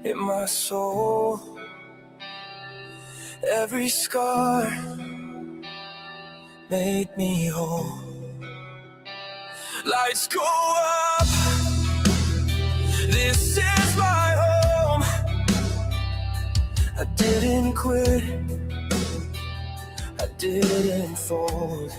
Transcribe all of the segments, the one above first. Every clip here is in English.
in my soul. Every scar made me whole. Lights go up, this is my home. I didn't quit, I didn't fold.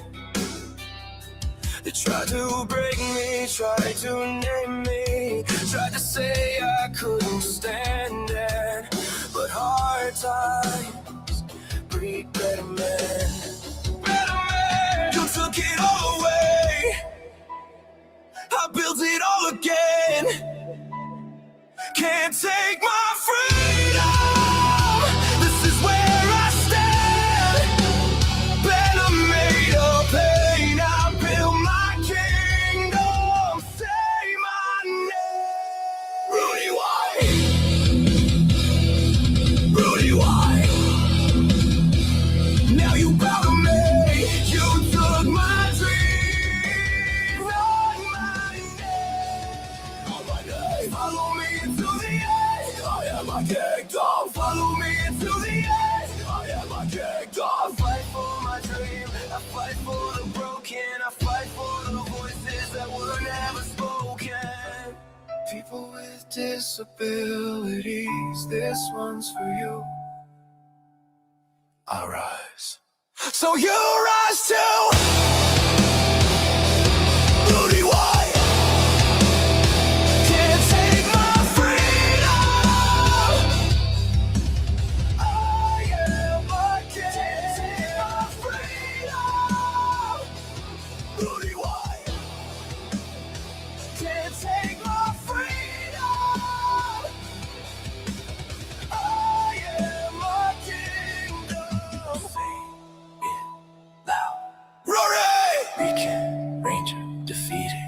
They tried to break me, tried to name me, tried to say I couldn't stand it. But hard times breed better men. Better men! You took it all away, I built it all again. Can't take my freedom, this is where I stand. Better made of pain, I built my kingdom. Say my name, Rudy White. Rudy White. Now you bow to me, you took my dream, not my name. On my name, follow me into the end. I am a kingdom. Follow me into the end. I am a kingdom. I fight for my dream, I fight for the broken, I fight for the voices that were never spoken. People with disabilities, this one's for you. I rise, so you rise too. Rudy White. Can't take my freedom, I am a king. Can't take my freedom, Rudy White. Can't take my freedom, I am a kingdom. Say it loud. Rory! Weekend Ranger defeated.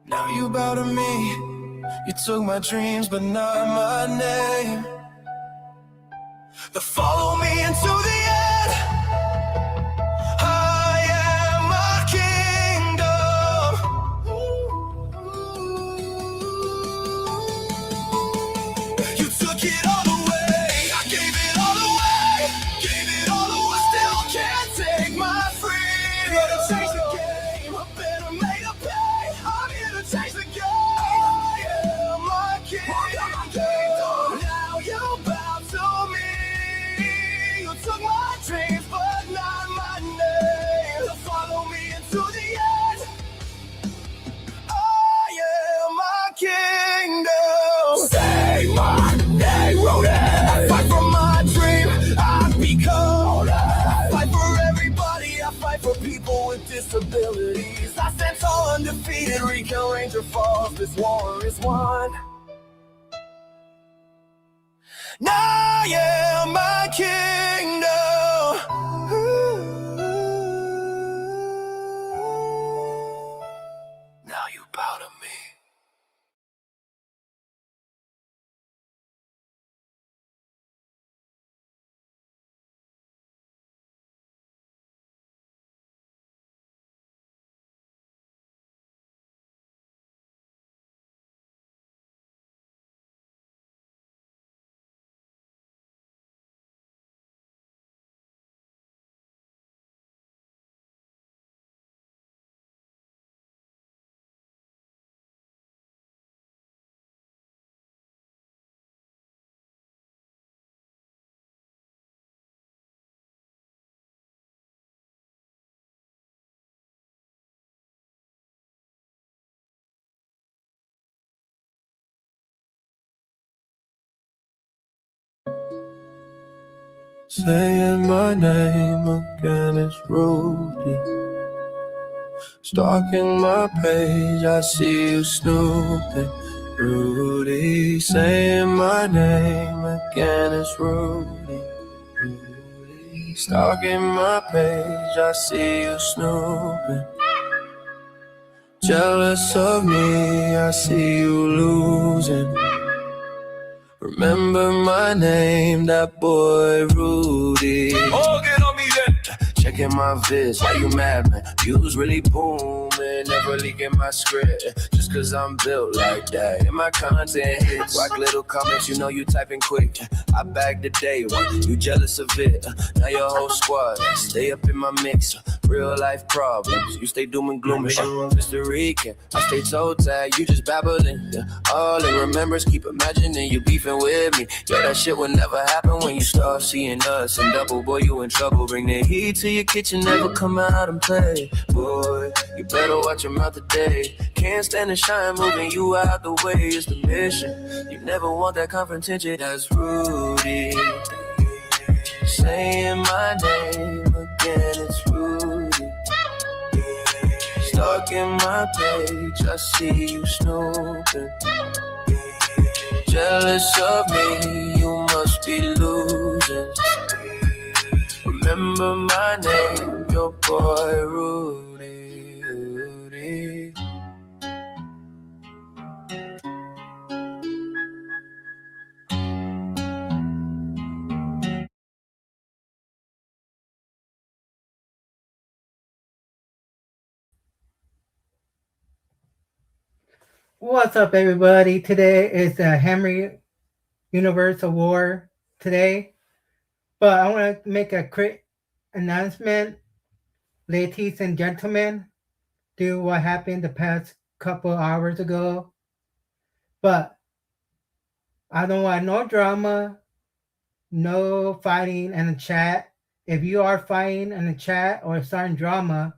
Now you bow to me. You took my dreams, but not my name. But follow me into the end. I am a kingdom. You took it all away, I gave it all away, gave it all away. Still can't take my freedom. Here to change the game, I better make a pay. I'm here to change the game. I am a kingdom. Now you bow to me. You took my dreams, but not my name. So follow me into the end. I am a kingdom. Say my name, Rudy. I fight for my dream, I become. I fight for everybody, I fight for people with disabilities. I stand tall, undefeated, Weekend Ranger falls, this war is won. Now I am my kingdom. Now you bow to me. Saying my name again is Rudy. Stalking my page, I see you snooping. Rudy, saying my name again is Rudy. Rudy, stalking my page, I see you snooping. Jealous of me, I see you losing. Remember my name, that boy Rudy. Oh, get on me then. Check leaking my vids. Why you mad, man? You was really booming, never leaking my script. Just cause I'm built like that. And my content hits. Whack little comments, you know you typing quick. I bagged the day one, you jealous of it. Now your whole squad stay up in my mix. Real life problems, you stay doom and glooming. Mr. Rican, I stay toe tag, you just babbling. All it remembers, keep imagining you beefing with me. Yeah, that shit would never happen when you start seeing us. And double, boy, you in trouble. Bring the heat to your kitchen, never come out and play. Boy, you better watch your mouth today. Can't stand the shine, moving you out the way is the mission. You never want that confrontation, that's Rudy. Saying my name again, it's Rudy. Stalking my page, I see you snooping. Jealous of me, you must be losing. Remember my name, your boy Rudy, Rudy. What's up, everybody? Today is the Hammer Universe Award today, but I want to make a quick announcement, ladies and gentlemen, to what happened the past couple hours ago. But I don't want no drama, no fighting in the chat. If you are fighting in the chat or starting drama,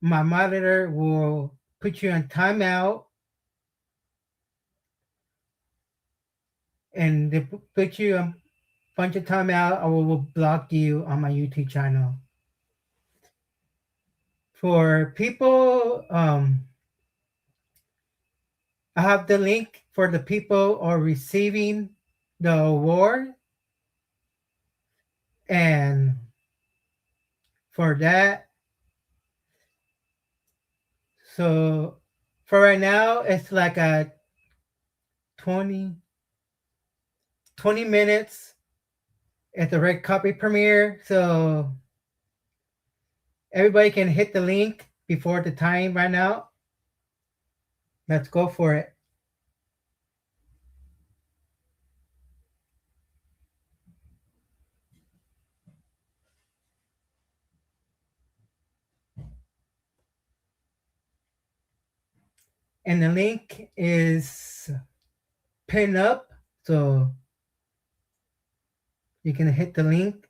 my monitor will put you on timeout and they put you a bunch of timeout or will block you on my YouTube channel. For people, I have the link for the people who are receiving the award. And for that, so for right now, it's like a 20 minutes at the red copy premiere. So everybody can hit the link before the time right now. Let's go for it. And the link is pinned up. So you can hit the link.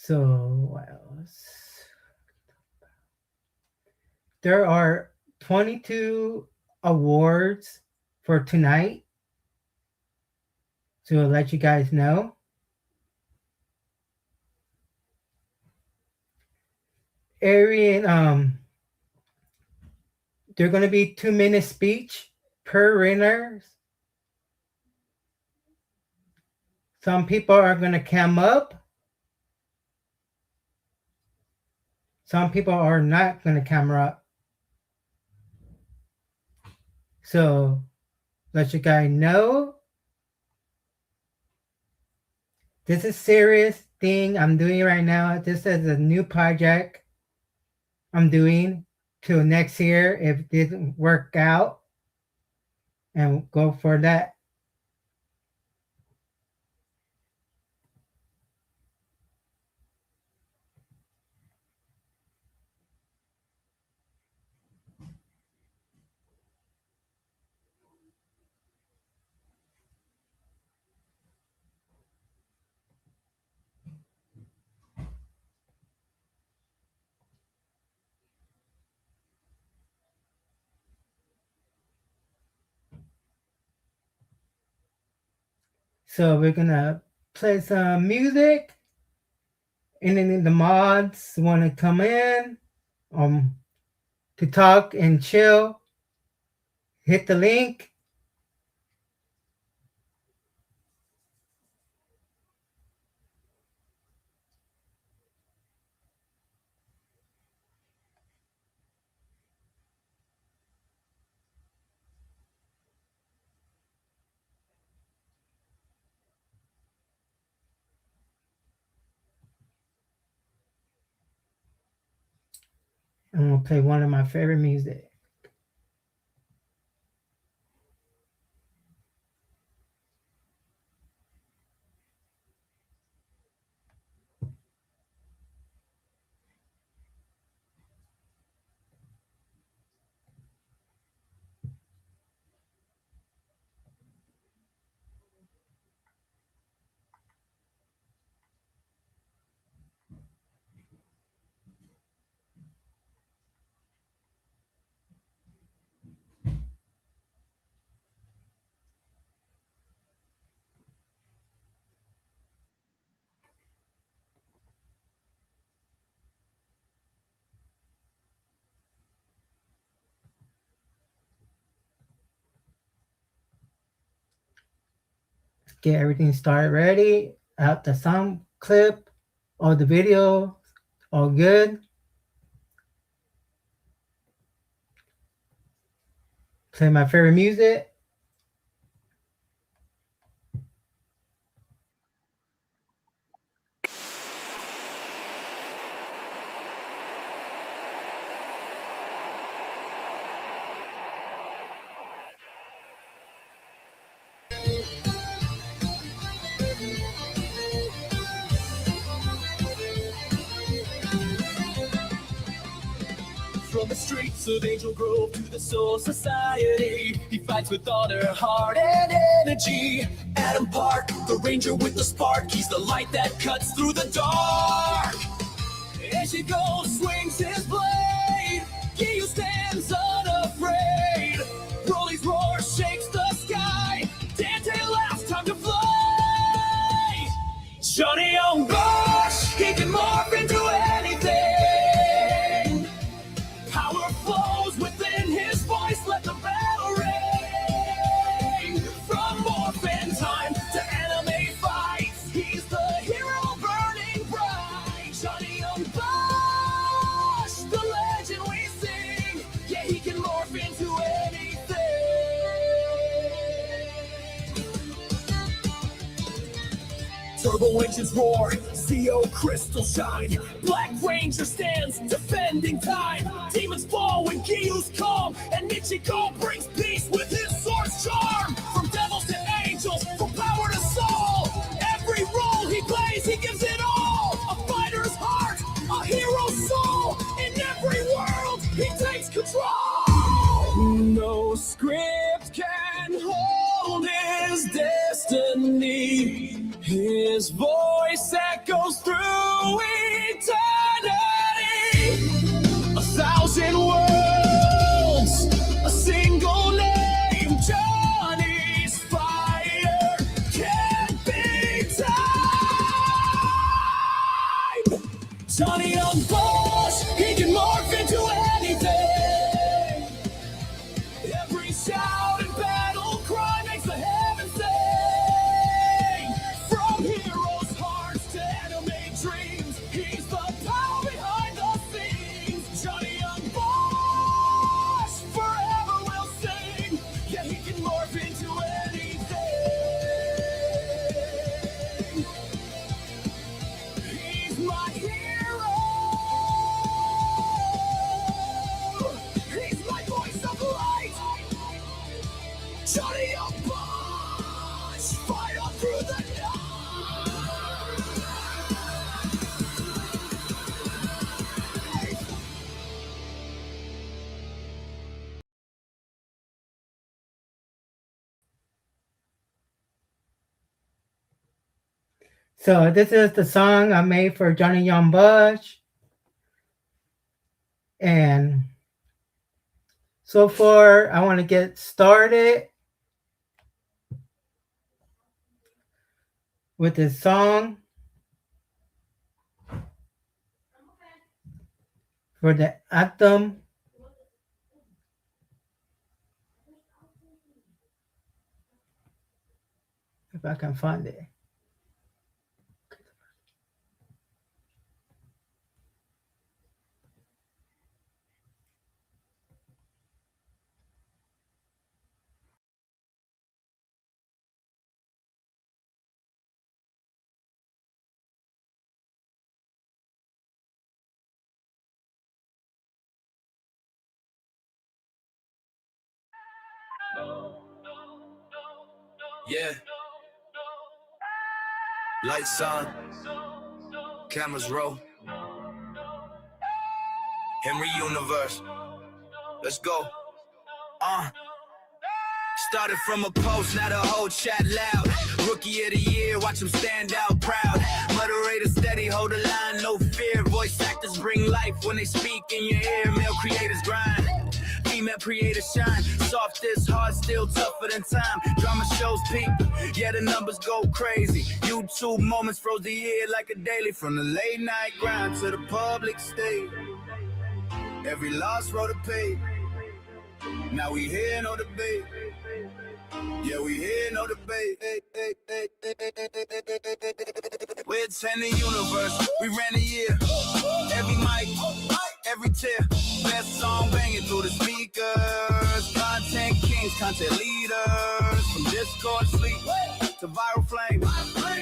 So what else? There are 22 awards for tonight. To let you guys know. Arian, they're gonna be 2 minute speech per winner. Some people are gonna come up. Some people are not gonna come up. So let you guys know. This is serious thing I'm doing right now. This is a new project I'm doing till next year if it didn't work out. And go for that. So we're gonna play some music, and then the mods want to come in to talk and chill. Hit the link. I'm gonna play one of my favorite music. Get everything started ready. Out the sound clip or the video, all good. Play my favorite music. From the streets of Angel Grove to the Soul Society, he fights with all their heart and energy. Adam Park, the ranger with the spark, he's the light that cuts through the dark. As he goes, swings his blade, Gyu stands unafraid. Broly's roar shakes the sky, Dante laughs, time to fly. Johnny Young Bush, he can morph into anything. Power flows within his voice, let the battle ring. From morphin time to anime fights, he's the hero burning bright. Johnny Young Bush, the legend we sing. Yeah, he can morph into anything. Turbo engines roar, CO crystal shine. Black Ranger stands, defending time. Demons fall when Gyu's calm, and Michiko brings peace with his sword's charm. From devils to angels, from power to soul, every role he plays, he gives it all. A fighter's heart, a hero's soul. In every world, he takes control. No script can hold his destiny. His voice echoes through eternity. 1,000 worlds, a single name. Johnny's fire can't be timed. Johnny Young Bush, he can morph into anything. Every shout and battle cry makes the heavens sing. From heroes' hearts to anime dreams, he's the power behind the scenes. Johnny Young Bush, forever will sing. Yeah, he can morph into anything. He's my hero. He's my voice of light. Johnny Young Bush, fight on through the night. So this is the song I made for Johnny Young Bush. And so far, I want to get started. with this song for the anthem. If I can find it. Yeah. Lights on. Cameras roll. Henry Universe. Let's go. Started from a post, now the whole chat loud. Rookie of the year, watch them stand out proud. Moderator steady, hold the line, no fear. Voice actors bring life when they speak in your ear. Male creators grind, female creators shine. Soft is hard, still tougher than time. Drama shows peak, yeah the numbers go crazy. YouTube moments froze the year like a daily. From the late night grind to the public stage. Every loss wrote a page. Now we here, no debate. Yeah, we here, no debate. We're 10 the universe, we ran a year. Every mic, every tear. Best song banging through the speakers. Content kings, content leaders. From Discord sleep to viral flame.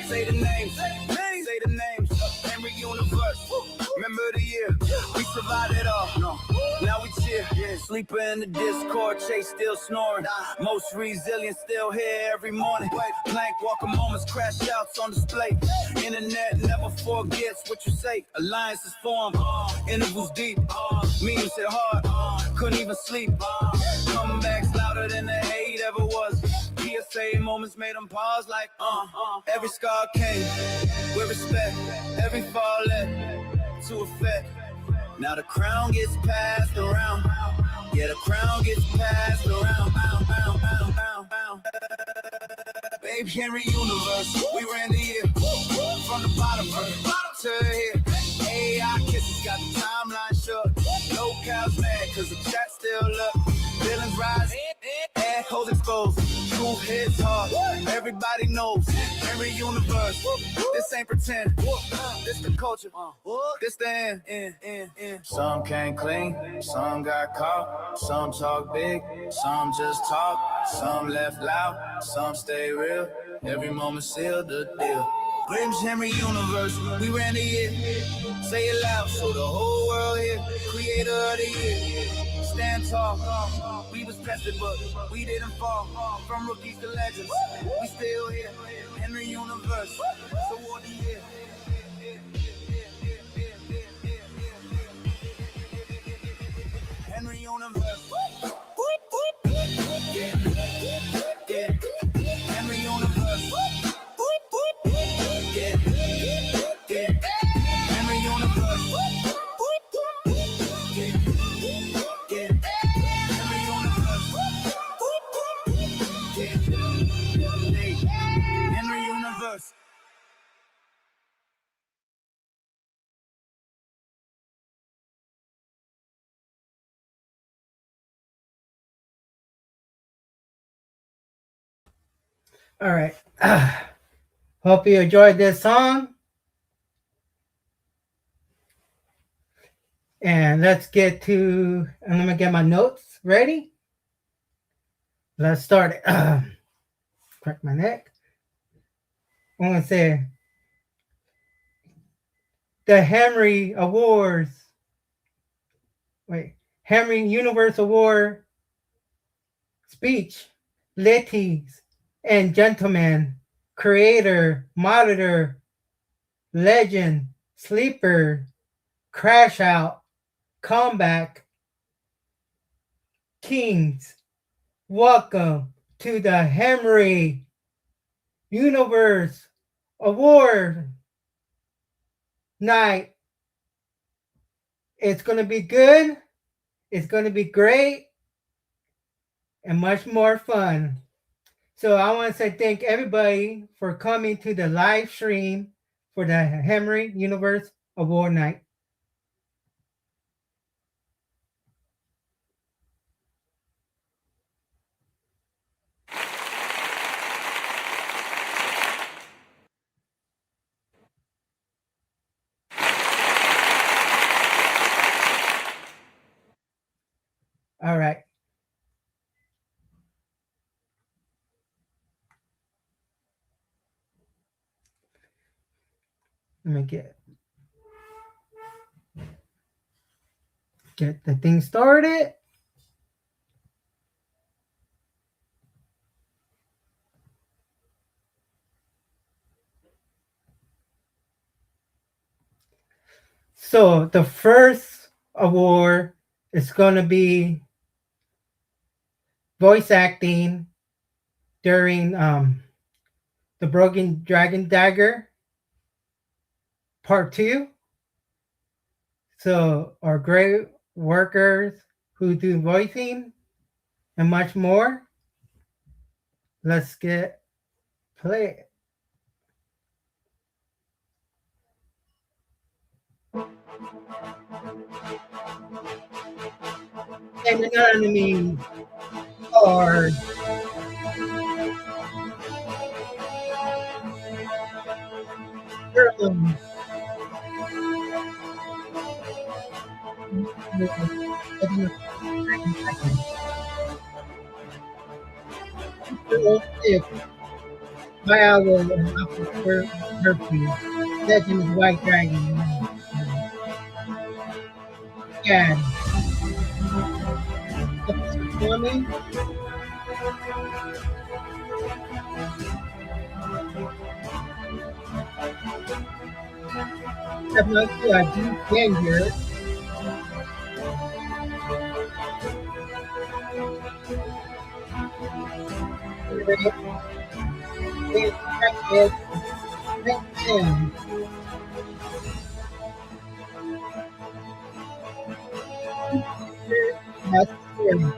Say the names, say the names. Henry Universe, remember the year. We survived it all, no. Now we cheer, yeah. Sleeper in the Discord, Chase still snoring. Most resilient still here every morning. Plank walker moments, crash outs on display. Internet never forgets what you say. Alliances form, intervals deep. Memes hit hard, couldn't even sleep. Comebacks louder than the hate ever was. PSA moments made them pause like, Every scar came with respect. Every fall led to effect. Now the crown gets passed around. Yeah, the crown gets passed around. Babe, Henry Universe, we ran the year. From the bottom to here. AI kisses got the timeline short. No cows mad, cause the chat still up. Villains rise, echoes exposed. Truth hits hard, everybody knows. Henry Universe, this ain't pretend. This the culture, this the end. Some came clean, some got caught. Some talk big, some just talk. Some left loud, some stay real. Every moment sealed the deal. Grimm's Henry Universe, we ran the year. Say it loud so the whole world hear. Creator of the year, stand tall. We was tested but we didn't fall. From rookies to legends, we still here. Henry Universe, award the year. Henry Universe. Henry Universe. Henry Universe. Henry Universe. All right. Hope you enjoyed this song. And let's get to, I'm going to get my notes ready. Let's start it. Crack my neck. I'm going to say the Henry Awards. Henry Universe Award speech. Ladies and gentlemen, creator, monitor, legend, sleeper, crash out, comeback, kings, welcome to the Henry Universe Award night. It's going to be good. It's going to be great and much more fun. So I want to say thank everybody for coming to the live stream for the Henry Universe Award Night. All right. Let me get the thing started. So the first award is going to be voice acting during the Broken Dragon Dagger Part 2. So our great workers who do voicing and much more. Let's get play. And the enemies are Erlen. My owl and Upper Hercules. Legend of White Dragon. Gad. Swami. Have no clue. I do danger. That's scary.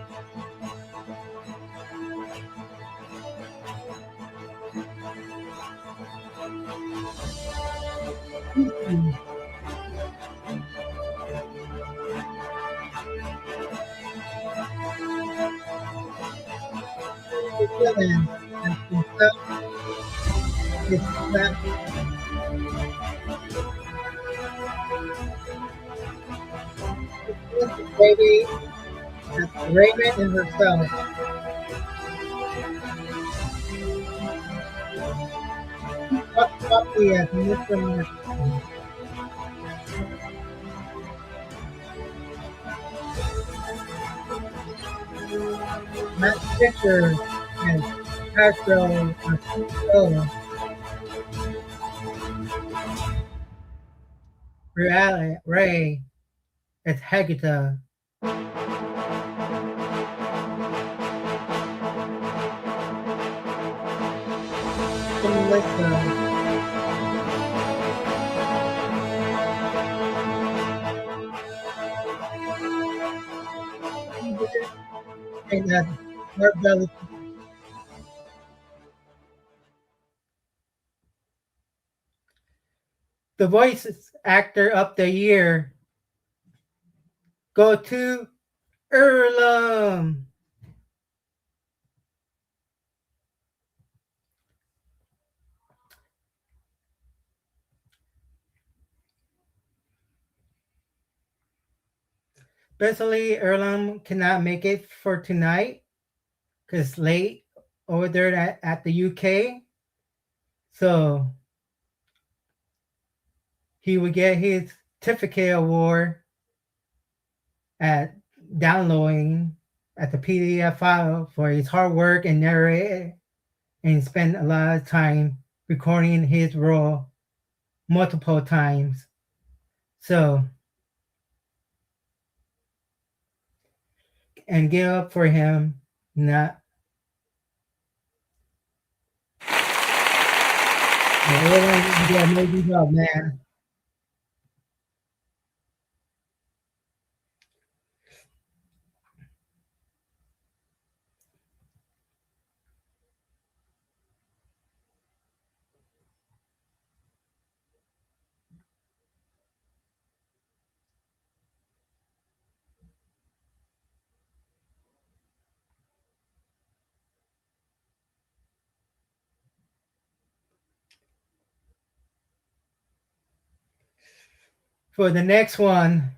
Villain and himself is that the lady that's Raven and herself. What puppy as Mr. Martin? Matt Fisher as Hasbro Marcello. Ray as Hagita. Melissa. And Marvelous. The voice actor of the year go to Erlum. Basically, Erlum cannot make it for tonight because it's late over there at the UK. So he would get his certificate award at downloading at the PDF file for his hard work and narrate and spend a lot of time recording his role multiple times. So, and give up for him, not. Yeah, maybe job, man. For the next one,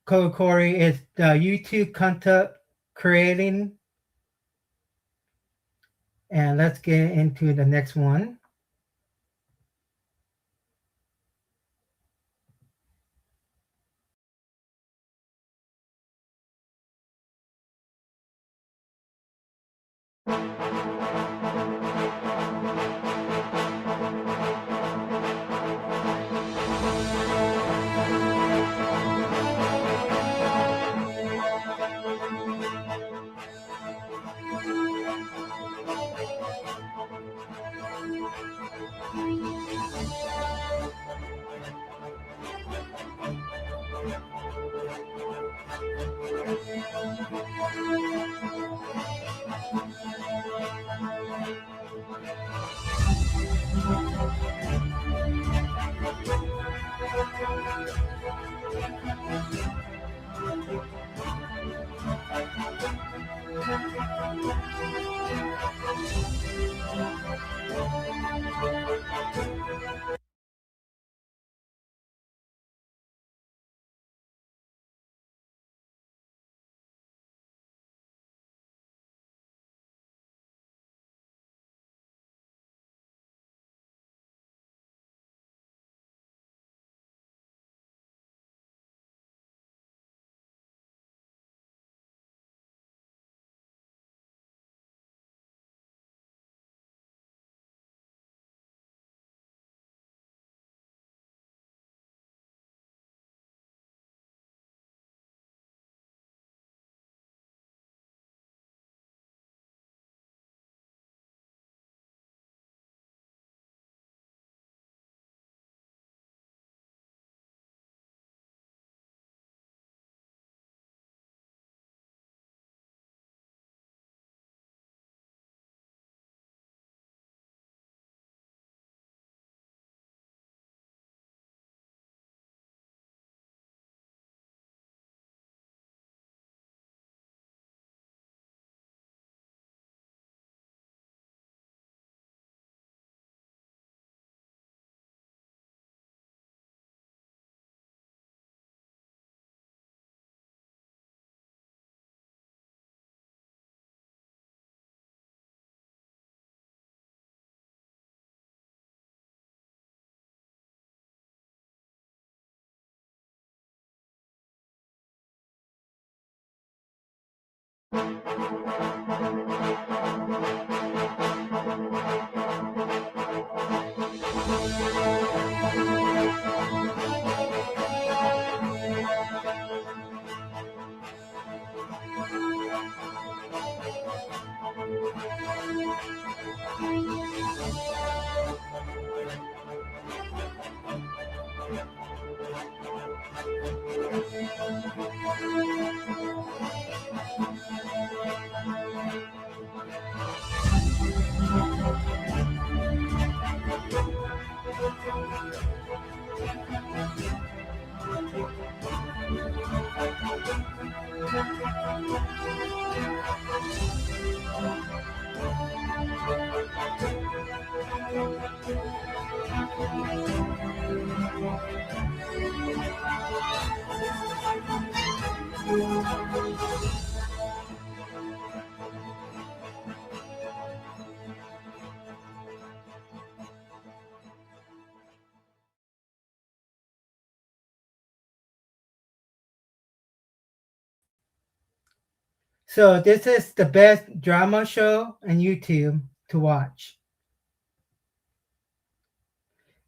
Corey, is the YouTube content creating. And let's get into the next one. So this is the best drama show on YouTube to watch.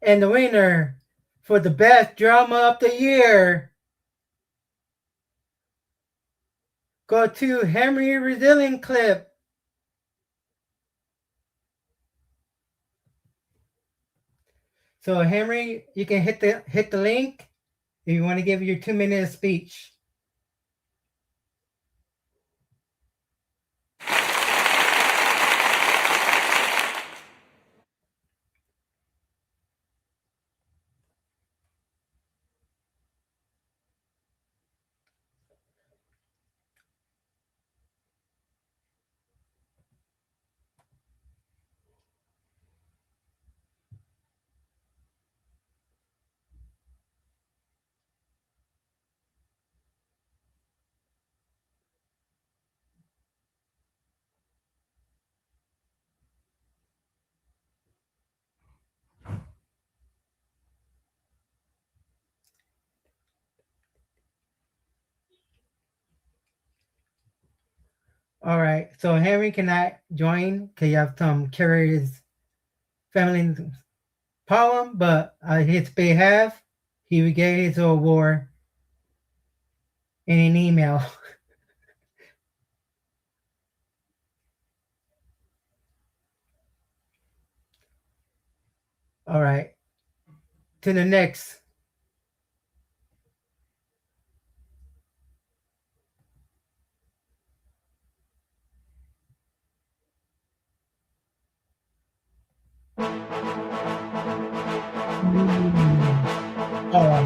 And the winner for the best drama of the year go to Henry Resilient Clip. So Henry, you can hit the link if you want to give your 2-minute speech. All right. So Henry cannot join because you have some carries family problem, but his behalf, he will get his award in an email. All right. To the next. Oh,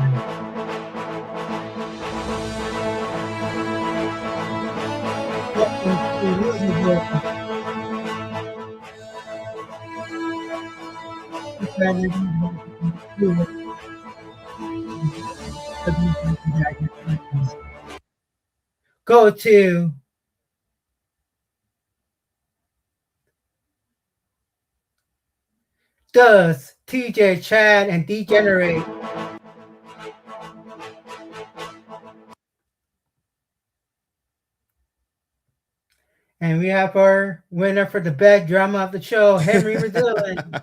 go to Does TJ, Chad, and Degenerate. And we have our winner for the best drama of the show, Henry Resilient.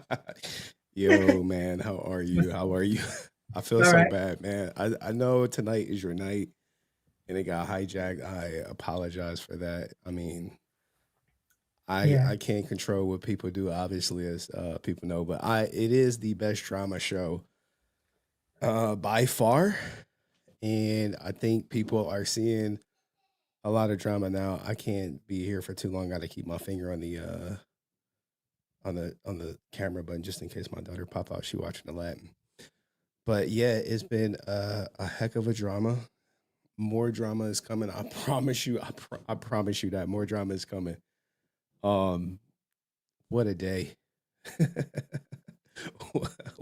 Yo, man, how are you? How are you? I feel All so right. bad, man. I know tonight is your night and it got hijacked. I apologize for that. I mean, Yeah. I can't control what people do, obviously, as people know, but I it is the best drama show by far. And I think people are seeing a lot of drama now. I can't be here for too long. Got to keep my finger on the camera button just in case my daughter pop out. She watching the Latin. But yeah, it's been a heck of a drama. More drama is coming. I promise you. I promise you that more drama is coming. Um, what a day!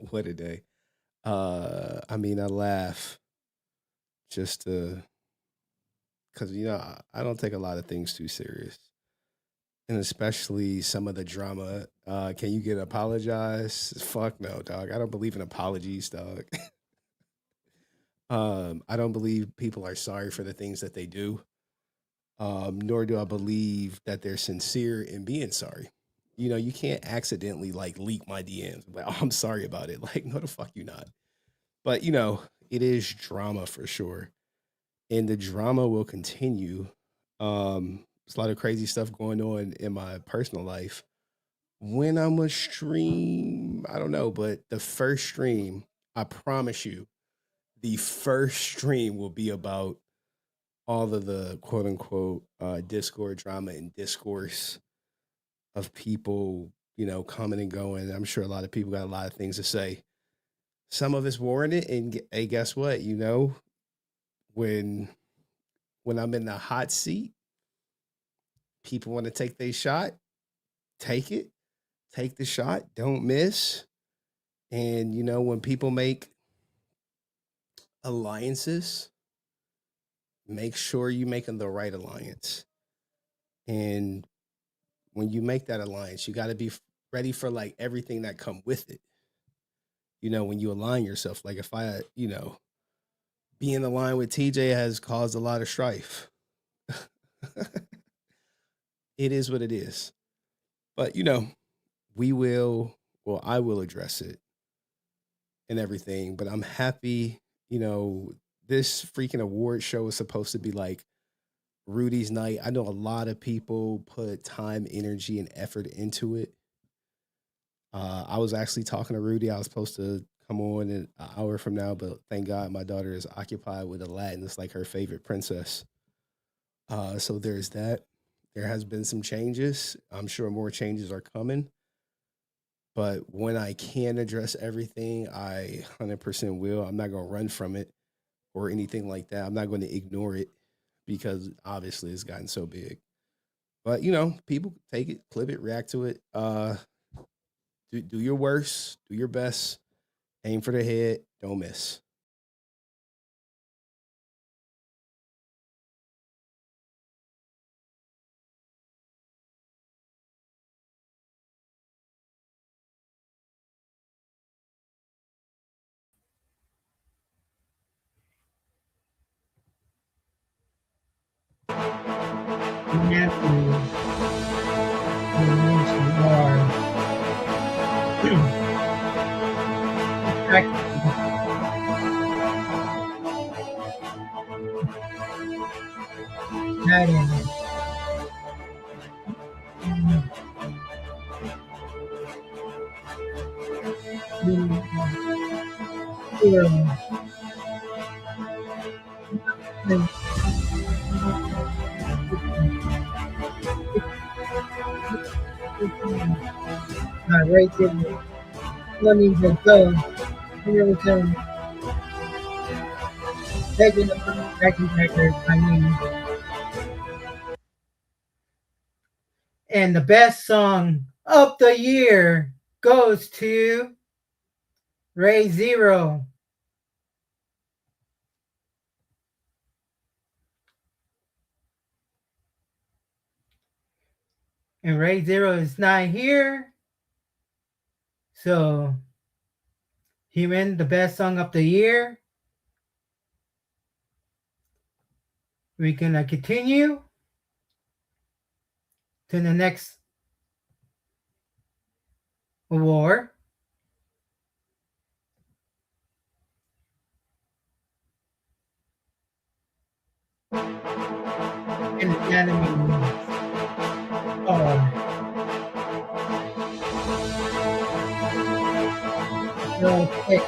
What a day! I mean, I laugh just to because I don't take a lot of things too serious, and especially some of the drama. Can you get apologized? Fuck no, dog. I don't believe in apologies, dog. I don't believe people are sorry for the things that they do. Nor do I believe that they're sincere in being sorry. You can't accidentally like leak my DMs. Like, oh, I'm sorry about it. Like, no, the fuck you not. But it is drama for sure, and the drama will continue. There's a lot of crazy stuff going on in my personal life. When I'm a stream, I don't know, but the first stream, I promise you, the first stream will be about all of the quote unquote Discord drama and discourse of people, coming and going. I'm sure a lot of people got a lot of things to say. Some of it's warranted, and hey, guess what? When when I'm in the hot seat, people want to take their shot, take it, take the shot, don't miss. And when people make alliances, make sure you making the right alliance. And when you make that alliance, you got to be ready for like everything that come with it. When you align yourself, like if I, being aligned with TJ has caused a lot of strife. It is what it is. But we will, well, I will address it and everything. But I'm happy, this freaking award show is supposed to be like Rudy's night. I know a lot of people put time, energy, and effort into it. I was actually talking to Rudy. I was supposed to come on in an hour from now, but thank God my daughter is occupied with Aladdin. It's like her favorite princess. So there's that. There has been some changes. I'm sure more changes are coming. But when I can address everything, I 100% will. I'm not going to run from it or anything like that. I'm not going to ignore it because obviously it's gotten so big. But people take it, clip it, react to it. Do your worst, do your best, aim for the head, don't miss. Matthew Dimension or Titan. Right there. Let me just go. Here we go. Taking the backing record, I mean. And the best song of the year goes to Ray Zero. And Ray Zero is not here. So he won the best song of the year. We're gonna continue to the next award. And the Academy okay.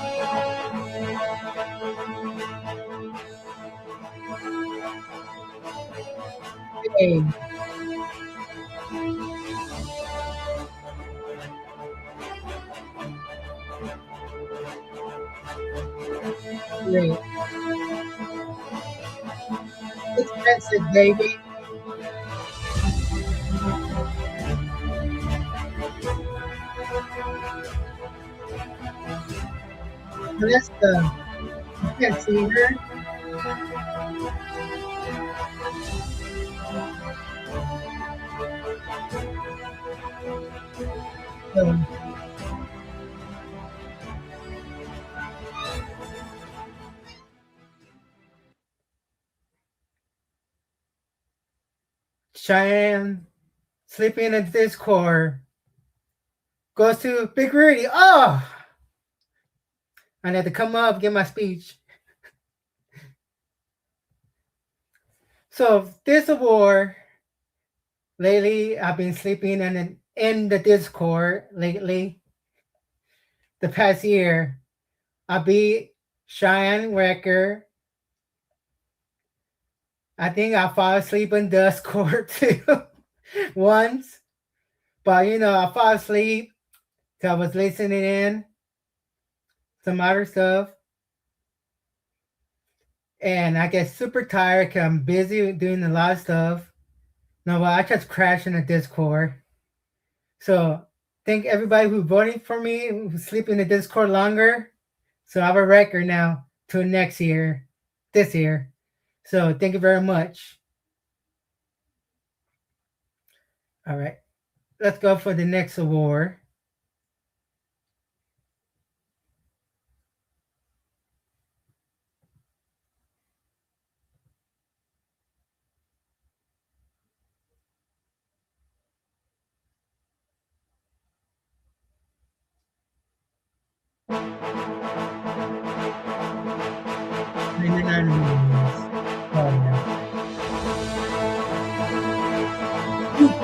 Okay. Great. Expensive, baby. Let's go. You can't see her. So, Cheyenne sleeping in the Discord goes to Big Rudy. Oh, I had to come up, give my speech. So this award, lately I've been sleeping in the Discord lately. The past year, I beat Cheyenne Wrecker. I think I fall asleep in Discord too once, but I fall asleep. So I was listening in some other stuff. And I get super tired because I'm busy doing a lot of stuff. No, well, I just crashed in the Discord. So thank everybody who voted for me, who sleep in the Discord longer. So I have a record now till next year, this year. So thank you very much. All right, let's go for the next award.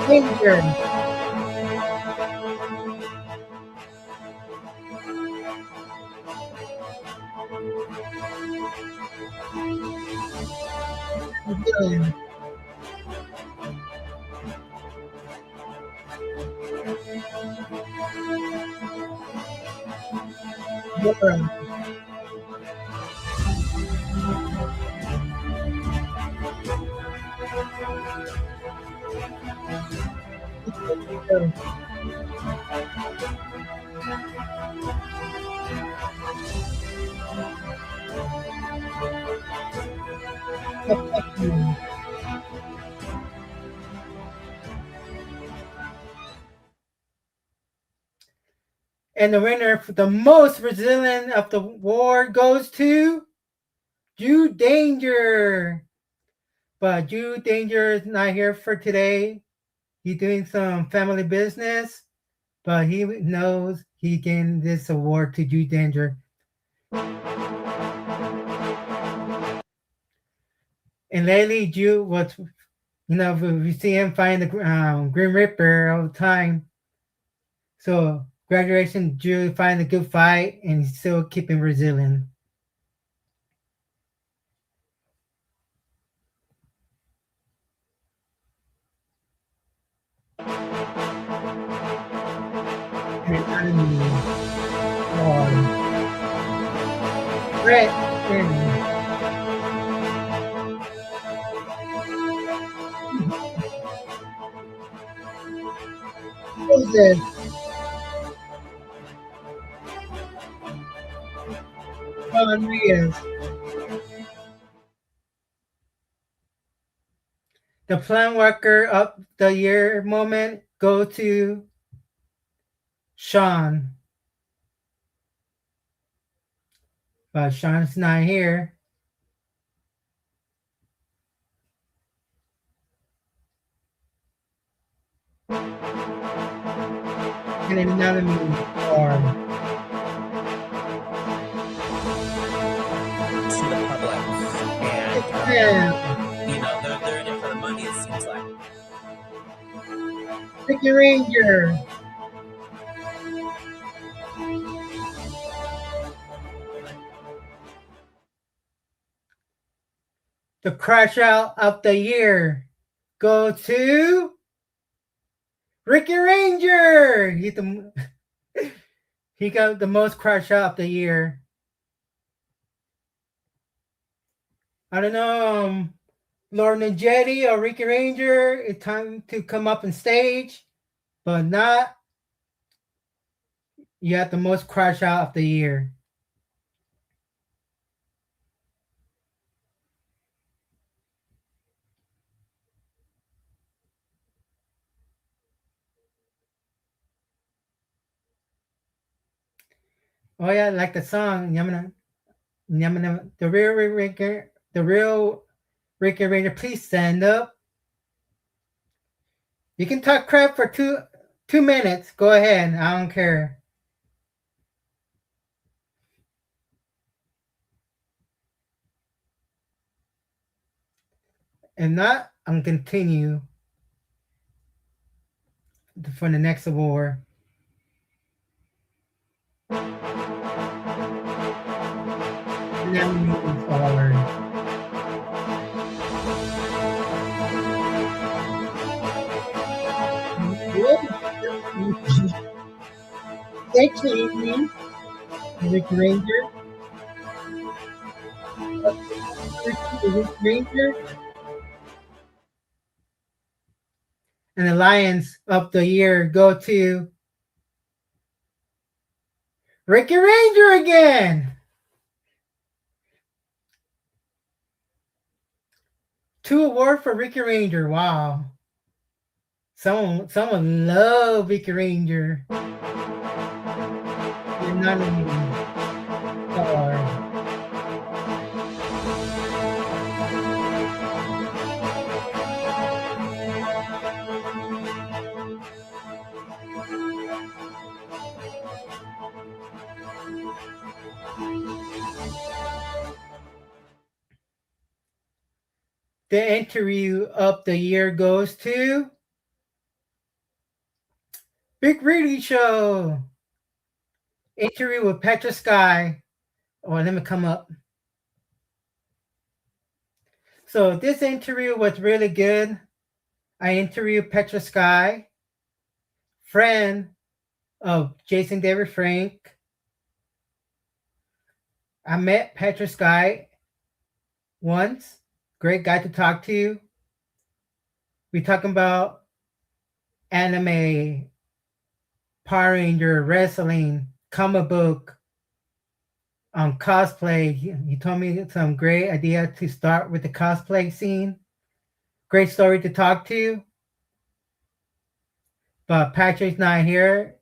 Danger. And the winner for the most resilient of the award goes to You Danger But Jew Danger is not here for today. He's doing some family business, but he knows he getting this award to Jew Danger. And lately, Jew was, we see him find the Grim Reaper all the time. So graduation, Jew find a good fight, and he's still keeping resilient. Who's this? Juan Rios. The Plan Worker of the Year moment go to Sean. But Sean's not here. And then another meeting form. To the public. And, Yeah. they're in it for the money, it seems like. Ricky Ranger. The Crash Out of the Year go to Ricky Ranger. He got the most Crash Out of the year. I don't know, Lord Najetti or Ricky Ranger, it's time to come up on stage, but not. You have the most Crash Out of the year. Oh yeah, like the song Yamana, the real Ricky Ranger. Please stand up. You can talk crap for two minutes. Go ahead. I don't care. If not, I'm gonna continue for the next award. Thank you, evening, Rick Ranger. Rick Ranger. And the Lions of the Year go to Ricky Ranger again. 2 awards for Ricky Ranger. Wow. Someone love Ricky Ranger. You're not in The interview of the year goes to Big Rudy Show. Interview with Petra Sky. Oh, let me come up. So this interview was really good. I interviewed Petra Sky, friend of Jason David Frank. I met Petra Sky once. Great guy to talk to. We talking about anime, Power Ranger, wrestling, comic book, cosplay. He told me some great idea to start with the cosplay scene. Great story to talk to. But Patrick's not here.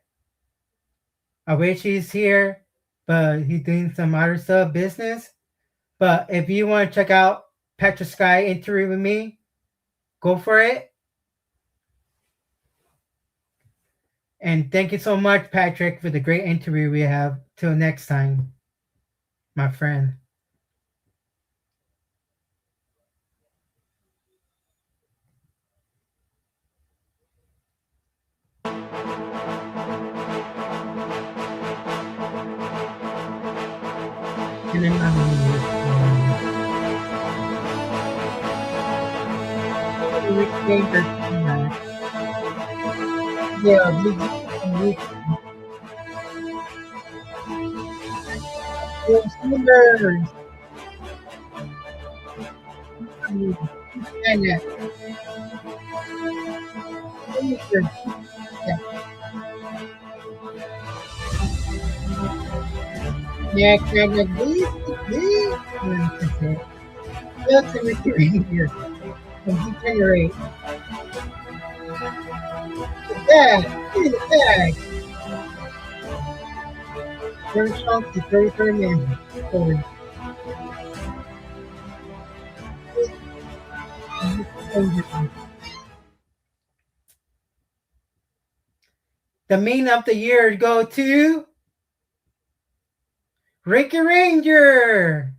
I wish he's here, but he's doing some other stuff, business. But if you want to check out Patrick Sky interview with me, go for it. And thank you so much, Patrick, for the great interview we have. Till next time, my friend. And then yeah, Steelers. Yeah, kind of this. Just a Ranger. And degenerate. Bag. Give me the bag. Very strong to 33 man. Forward. The meme of the year go to Ricky Ranger.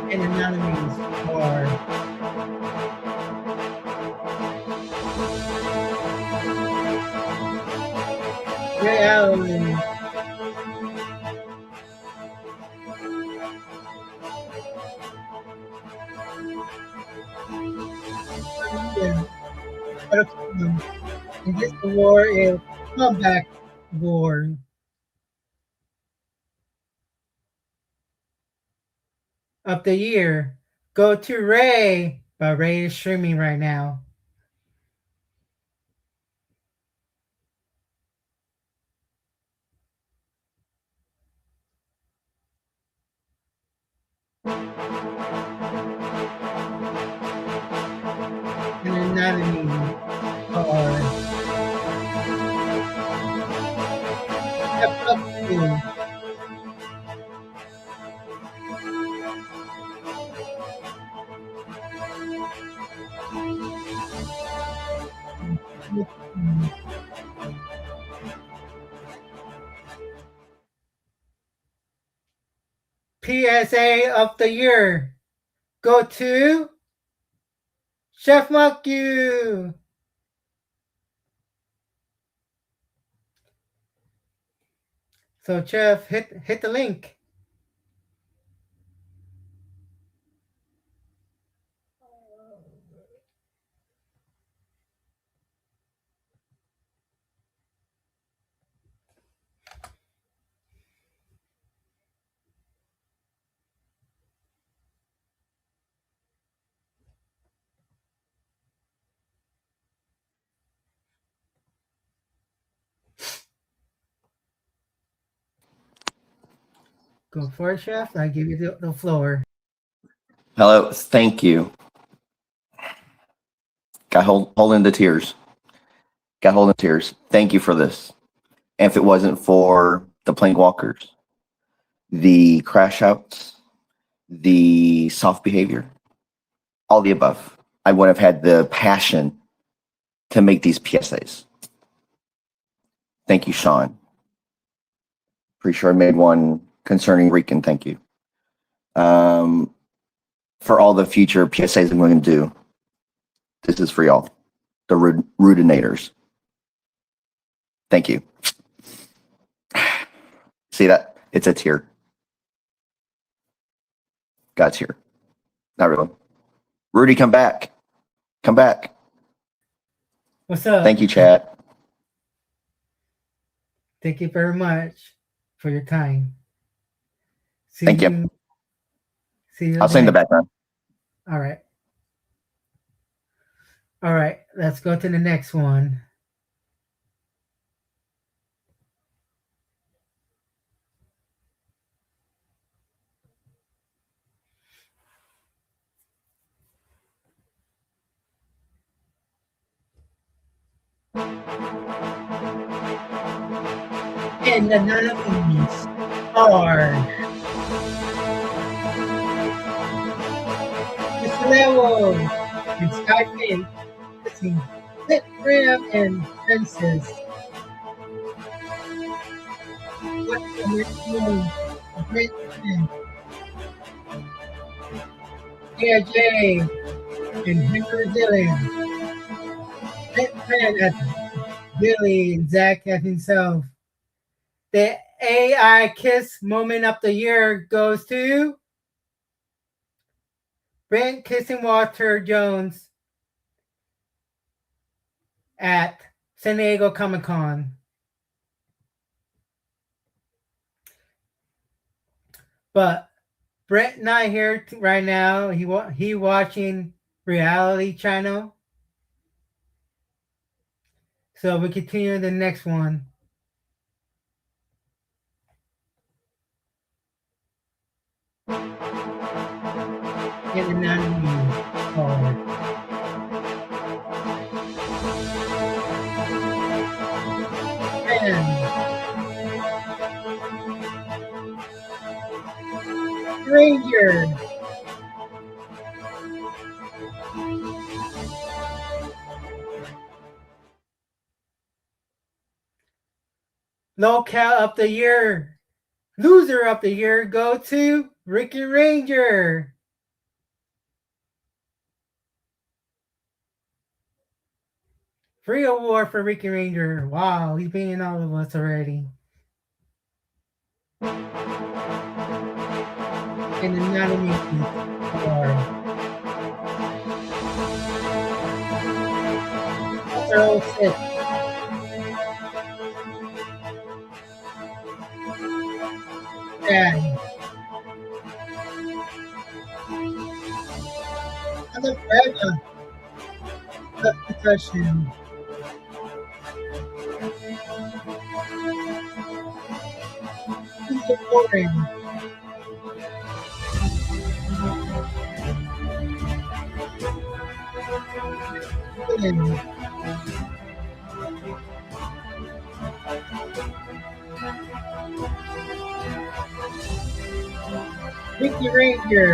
And anonymous for Ray Allen. And this award is Comeback Award of the year. Go to Ray, but Ray is streaming right now. And anonymous for Step Up to PSA of the year. Go to Chef Maku. So Chef, hit the link. Go for it, Chef. I give you the floor. Hello, thank you. Got holding the tears. Got holding tears. Thank you for this. And if it wasn't for the plankwalkers, the crash outs, the soft behavior, all the above, I would have had the passion to make these PSAs. Thank you, Sean. Pretty sure I made one concerning Rican. Thank you. For all the future PSAs I'm going to do, this is for y'all, the Rudinators. Thank you. See that? It's a tear. Got a tear. Not really. Rudy, come back. Come back. What's up? Thank you, chat. Thank you very much for your time. Thank you. See you. I'll sing the background. All right. All right. Let's go to the next one. And the nominees are Miss Level and Skyfin, kissing Pit Graham and Princess. What's the next one? Great and J and Henry Dylan. Pit Graham as Billy and Zach as himself. The AI Kiss Moment of the Year goes to Brent Kissing Walter Jones at San Diego Comic-Con. But Brent not here right now. He watching Reality Channel. So we continue the next one. And the nominees are Ranger. Locale of the Year. Loser of the Year go to Ricky Ranger. Free award for Ricky Ranger. Wow, he's beating all of us already. And the nominees are Earl Sith, and the Brenda of Concussion. He's boring. Ricky Ranger.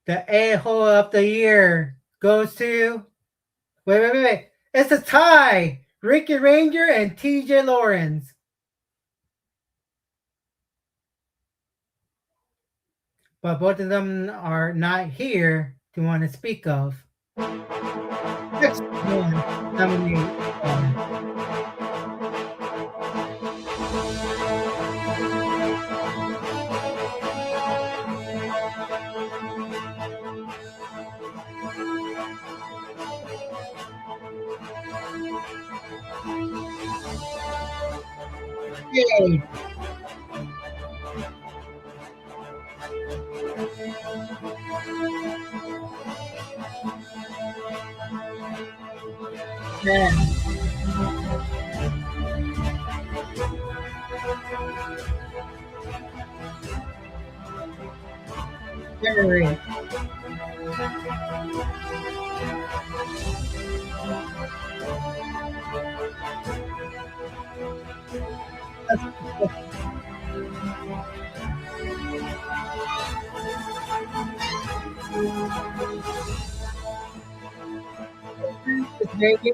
The A-hole of the year goes to... Wait. It's a tie. Ricky Ranger and TJ Lawrence. But both of them are not here to want to speak of. Next one, nominate. Yay! Generate. Maybe.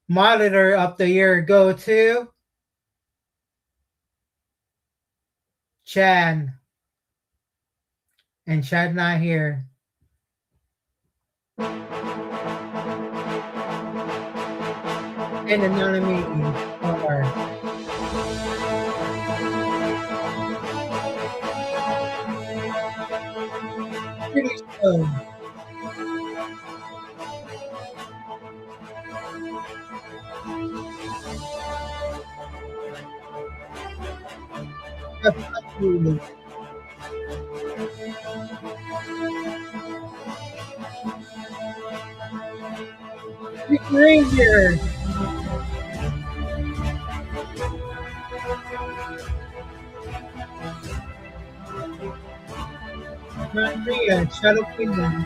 Monitor of the year go to Chad. And Chad not here. And the nominating are pretty slow. Absolutely. Rick Ranger. Maria, Shadow Kingdom.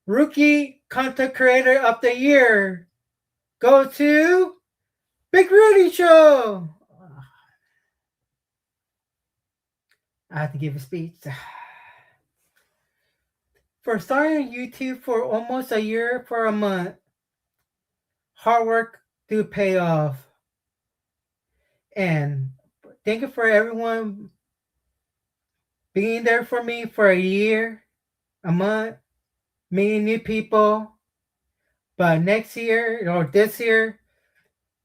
Rookie Content Creator of the Year. Go to Big Rudy Show. I have to give a speech. For starting YouTube for almost a year for a month, hard work do pay off. And thank you for everyone being there for me for a year, a month, meeting new people. But next year or this year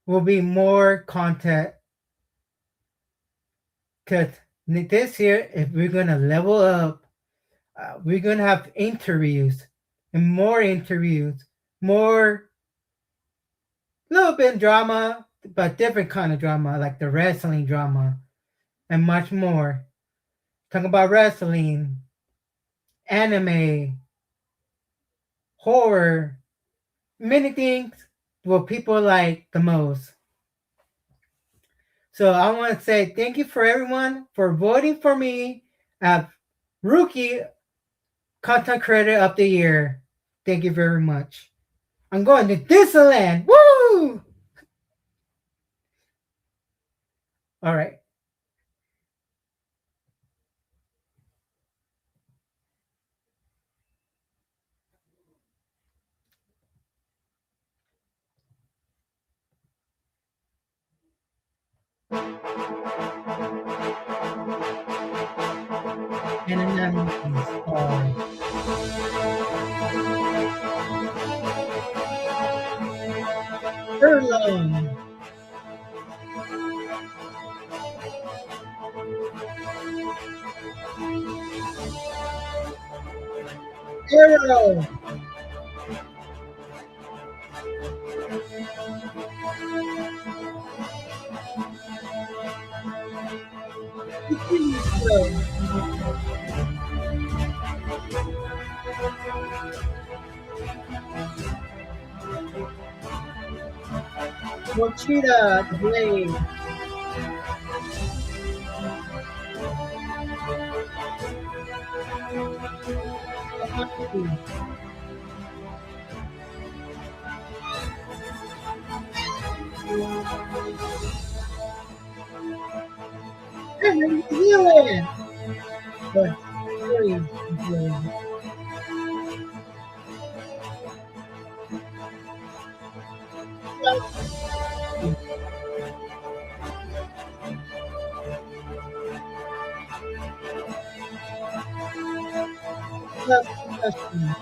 will be more content. Because this year, if we're going to level up, we're going to have interviews and more little bit drama, but different kind of drama, like the wrestling drama and much more. Talking about wrestling, anime, horror, many things what people like the most. So I want to say thank you for everyone for voting for me as Rookie Content Creator of the Year. Thank you very much. I'm going to Disneyland. Woo! All right. And anemones are furlong. Arrow. Mochita, the blade. And New Zealand. The series is good. Plus discussion.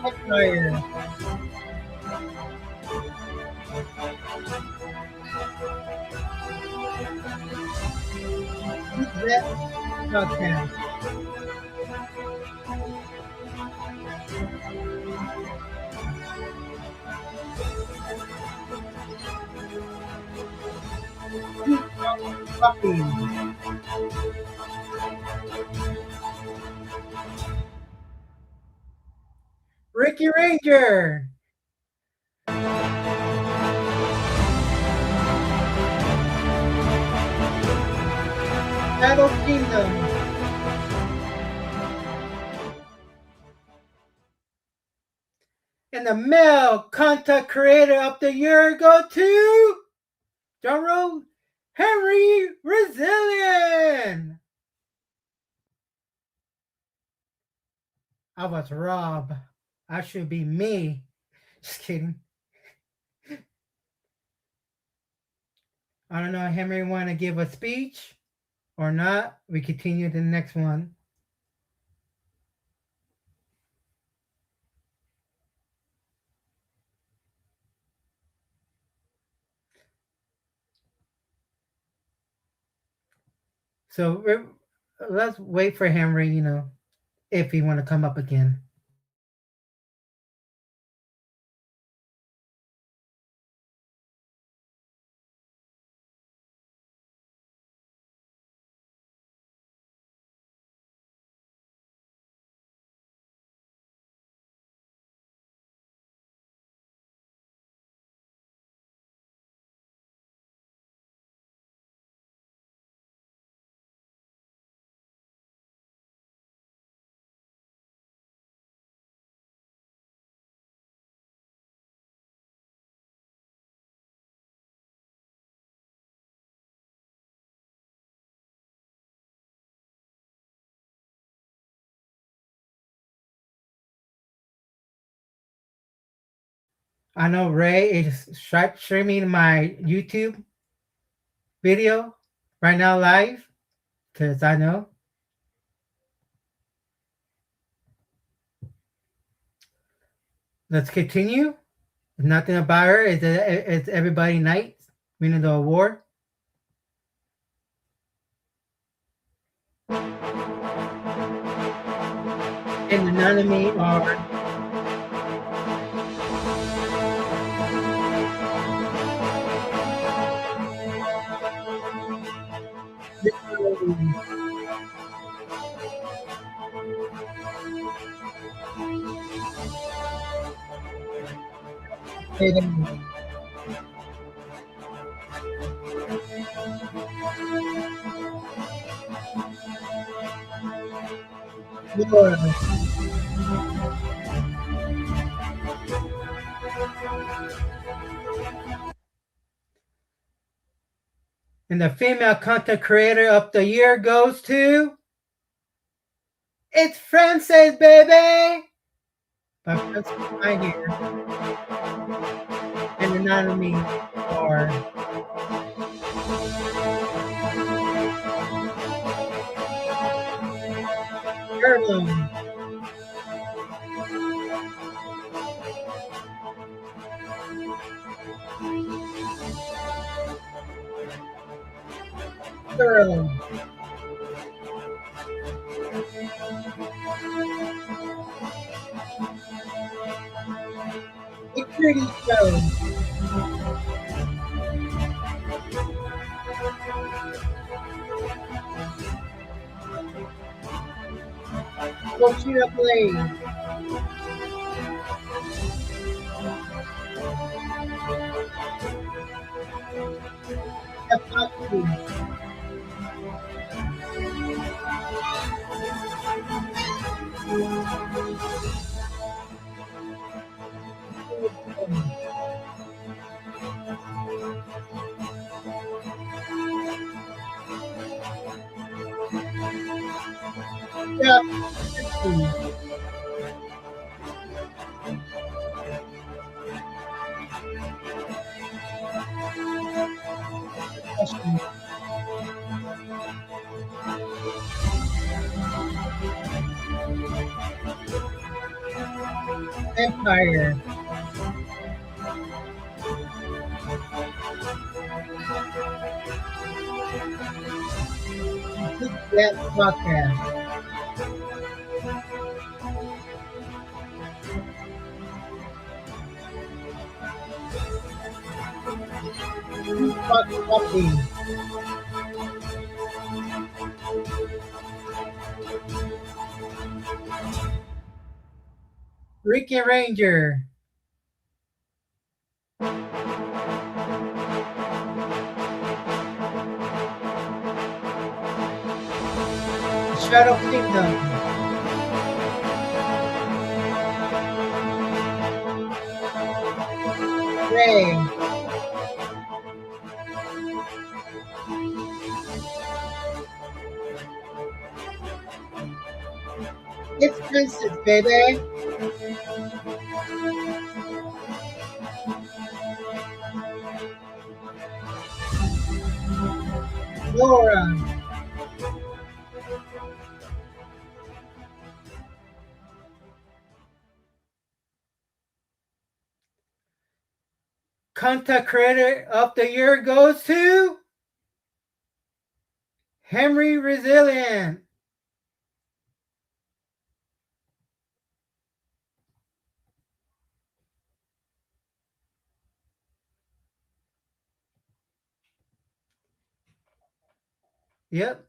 Empire. That podcast. Puppy. Ricky Ranger. Battle Kingdom. And the male content creator of the year go to drum roll, Henry Resilient. I was Rob. I should be me. Just kidding. I don't know, Henry want to give a speech or not? We continue to the next one. So let's wait for Henry, if he want to come up again. I know Ray is streaming my YouTube video right now live, because I know. Let's continue. Nothing about her. It's everybody night winning the award. And the nominee are Laura. And the female content creator of the year goes to, it's Frances, baby! But Frances is right here. And the nominee are Erlum, Erlum, The Pretty Show, Rosita Blaze, Epoxy, Empire, That Podcast, Fuck Puppy, Ricky Ranger, Shadow Kingdom, Ray, it's Princess, baby. Laura, content creator of the year goes to Henry Resilient. Yep.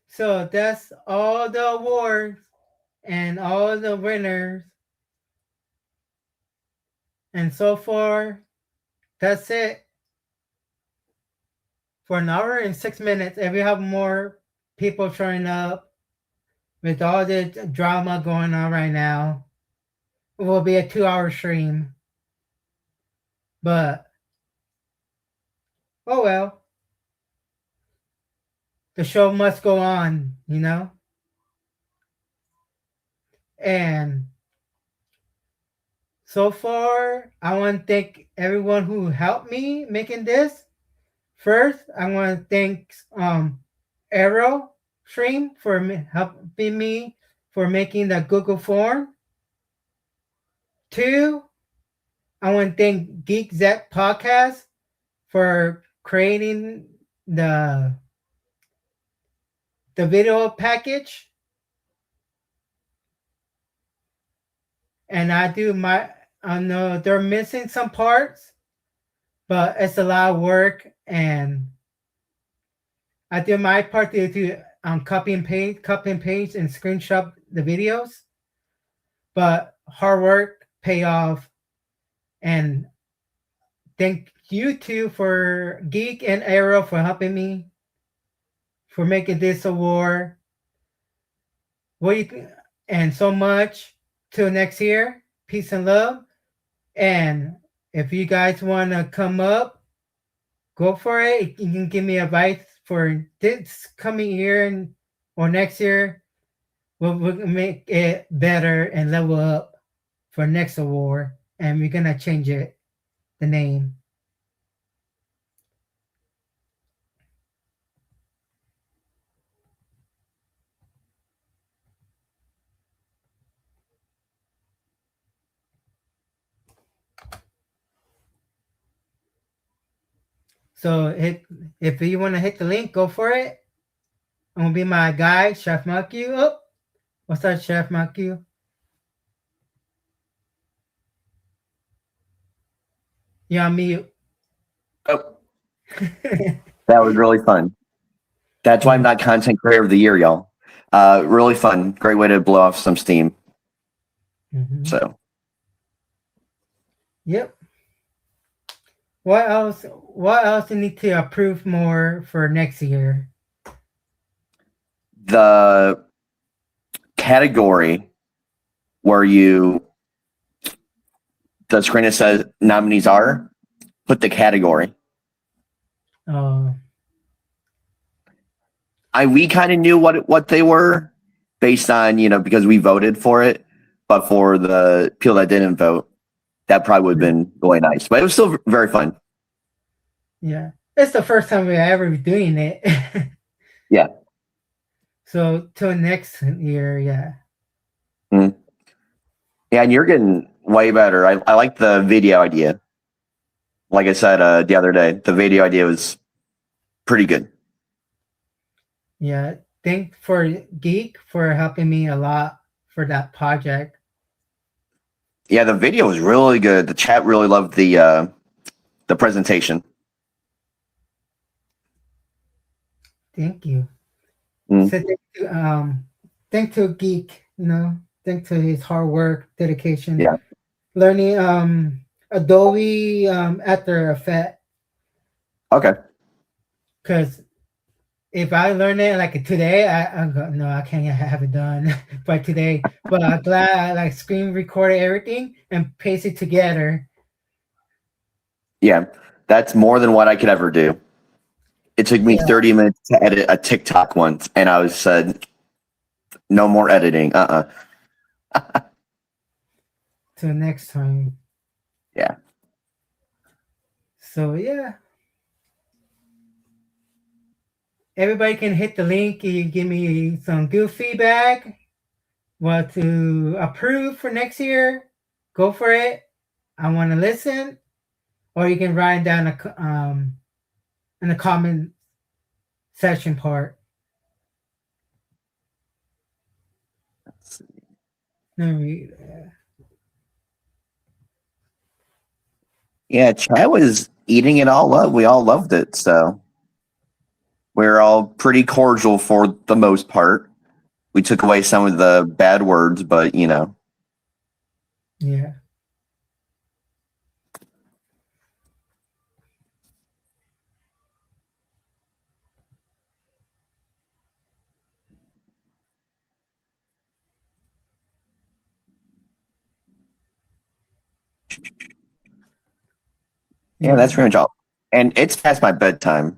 So that's all the awards and all the winners. And so far, that's it. For an hour and 6 minutes, if we have more people showing up with all the drama going on right now, it will be a 2-hour stream. But, oh well. The show must go on, you know? And so far, I want to thank everyone who helped me making this. First, I want to thank Arrow Stream for helping me for making the Google form. 2, I want to thank Geek Zep Podcast for creating the video package. And I know they're missing some parts, but it's a lot of work, and I do my part to copy and paste and screenshot the videos. But hard work pay off, and thank you two for Geek and Arrow for helping me for making this award. And so much. Till next year, peace and love. And if you guys want to come up, go for it. You can give me advice for this coming year or next year. We'll make it better and level up for next award. And we're going to change the name. So if you want to hit the link, go for it. I'm going to be my guy, Chef Matthew. Oh, what's up, Chef Matthew? You're on mute. Oh, that was really fun. That's why I'm not Content Creator of the Year, y'all. Really fun. Great way to blow off some steam. Mm-hmm. So. Yep. What else you need to approve more for next year? The category where the screen that says nominees are, put the category. We kind of knew what they were based on, because we voted for it, but for the people that didn't vote, that probably would have been really nice. But it was still very fun. Yeah. It's the first time we're ever doing it. Yeah. So till next year, yeah. Mm-hmm. Yeah, and you're getting way better. I like the video idea. Like I said the other day, the video idea was pretty good. Yeah. Thanks for Geek for helping me a lot for that project. Yeah, the video was really good. The chat really loved the presentation. Thank you. Mm. So thank to Geek, thanks to his hard work, dedication. Yeah. Learning Adobe After Effects. Okay. Because if I learn it like today, I can't have it done by today. But I'm glad I screen recorded everything and paste it together. Yeah, that's more than what I could ever do. It took me 30 minutes to edit a TikTok once, and I said, no more editing. Till next time. Yeah. So yeah. Everybody can hit the link. You give me some good feedback. What to approve for next year? Go for it. I want to listen. Or you can write down in the comment section part. Let's see. Let me read. Yeah, chat was eating it all up. We all loved it. So We're all pretty cordial for the most part. We took away some of the bad words, but you know. Yeah. Yeah, that's pretty much all. And it's past my bedtime.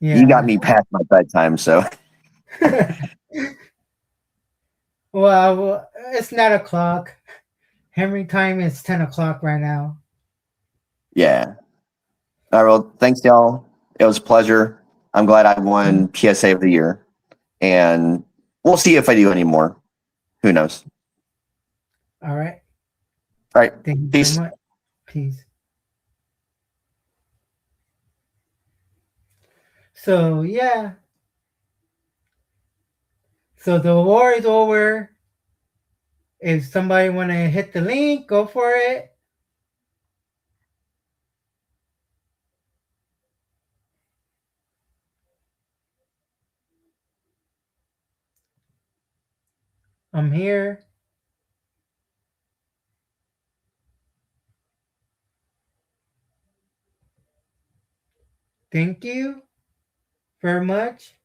Yeah. You got me past my bedtime, so Well, it's 9 o'clock. Henry time is 10 o'clock right now. yeah. All right, well, thanks, y'all. It was a pleasure. I'm glad I won PSA of the year. And we'll see if I do any more. Who knows? All right. All right. Thank you Peace. so much. Peace. So, yeah. So the war is over. If somebody want to hit the link, go for it. I'm here. Thank you very much.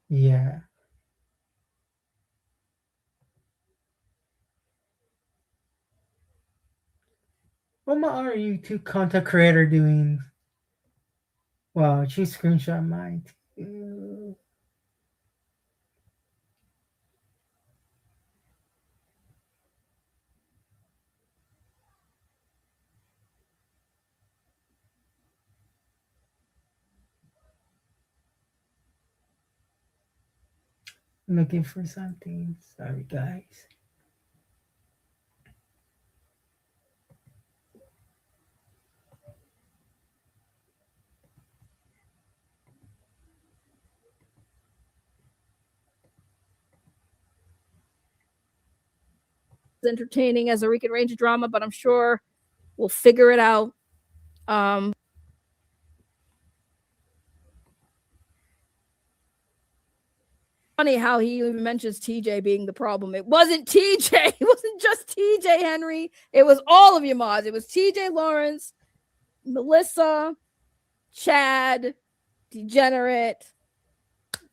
Yeah. What my other YouTube content creator doing? Wow, she screenshot mine too. I'm looking for something. Sorry, guys. Entertaining as a Rican Ranger drama, but I'm sure we'll figure it out. Funny how he even mentions TJ being the problem. It wasn't TJ. It wasn't just TJ, Henry. It was all of your mods. It was TJ Lawrence, Melissa, Chad, Degenerate.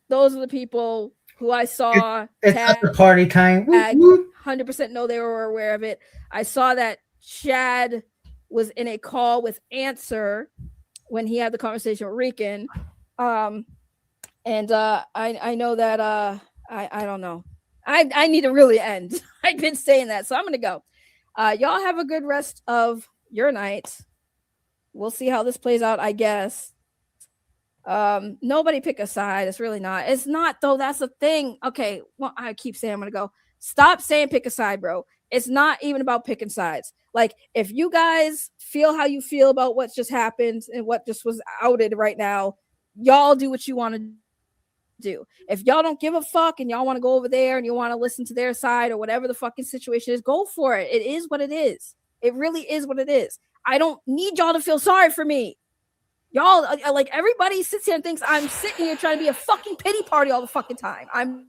Those are the people who I saw. It's after party time. I Whoop, whoop. 100% know they were aware of it. I saw that Chad was in a call with Answer when he had the conversation with Rican. And I know that I don't know. I need to really end. I've been saying that, so I'm gonna go. Y'all have a good rest of your night. We'll see how this plays out, I guess. Nobody pick a side. It's really not. It's not though. That's the thing. Okay, well, I keep saying I'm gonna go. Stop saying pick a side, bro. It's not even about picking sides. Like, if you guys feel how you feel about what just happened and what just was outed right now, y'all do what you want to do. If y'all don't give a fuck and y'all want to go over there and you want to listen to their side or whatever the fucking situation is, go for it. It is what it is. It really is what it is. I don't need y'all to feel sorry for me. Y'all, like, everybody sits here and thinks I'm sitting here trying to be a fucking pity party all the fucking time. I'm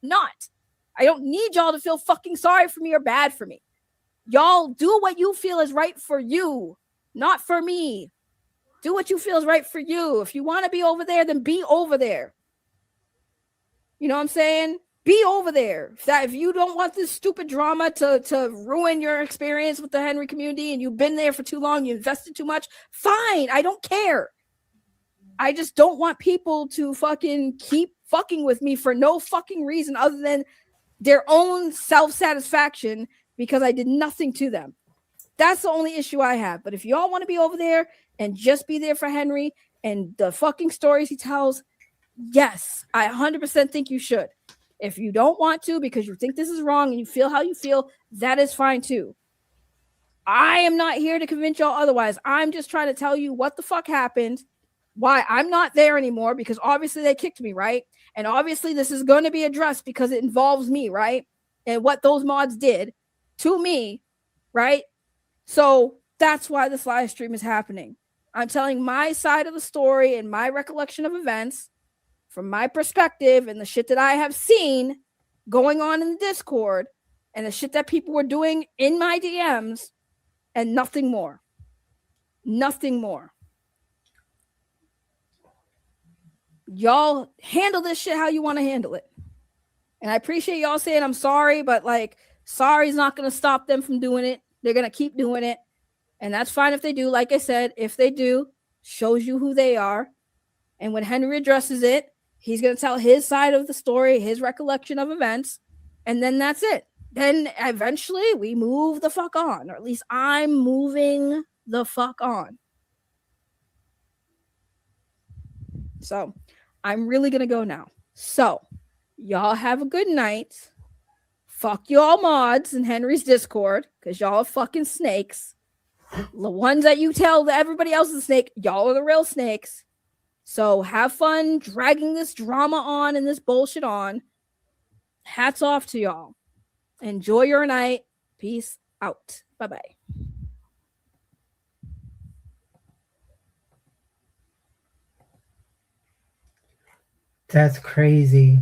not. I don't need y'all to feel fucking sorry for me or bad for me. Y'all do what you feel is right for you, not for me. Do what you feel is right for you. If you want to be over there, then be over there. You know what I'm saying? Be over there. If you don't want this stupid drama to ruin your experience with the Henry community and you've been there for too long, you invested too much, fine. I don't care. I just don't want people to fucking keep fucking with me for no fucking reason other than their own self-satisfaction because I did nothing to them. That's the only issue I have. But if y'all want to be over there and just be there for Henry and the fucking stories he tells, yes, I 100% think you should. If you don't want to because you think this is wrong and you feel how you feel, that is fine too. I am not here to convince y'all otherwise. I'm just trying to tell you what the fuck happened, why I'm not there anymore, because obviously they kicked me, right? And obviously this is going to be addressed because it involves me, right? And what those mods did. to me, right? So that's why this live stream is happening. I'm telling my side of the story and my recollection of events from my perspective and the shit that I have seen going on in the Discord and the shit that people were doing in my DMs and nothing more. Nothing more. Y'all handle this shit how you want to handle it. And I appreciate y'all saying I'm sorry, but like, sorry is not going to stop them from doing it. They're going to keep doing it. And that's fine if they do. Like I said, if they do, shows you who they are. And when Henry addresses it, he's going to tell his side of the story, his recollection of events. And then that's it. Then eventually we move the fuck on. Or at least I'm moving the fuck on. So I'm really going to go now. So y'all have a good night. Fuck y'all mods in Henry's Discord because y'all are fucking snakes. The ones that you tell that everybody else is a snake, y'all are the real snakes. So have fun dragging this drama on and this bullshit on. Hats off to y'all. Enjoy your night. Peace out. Bye-bye. That's crazy.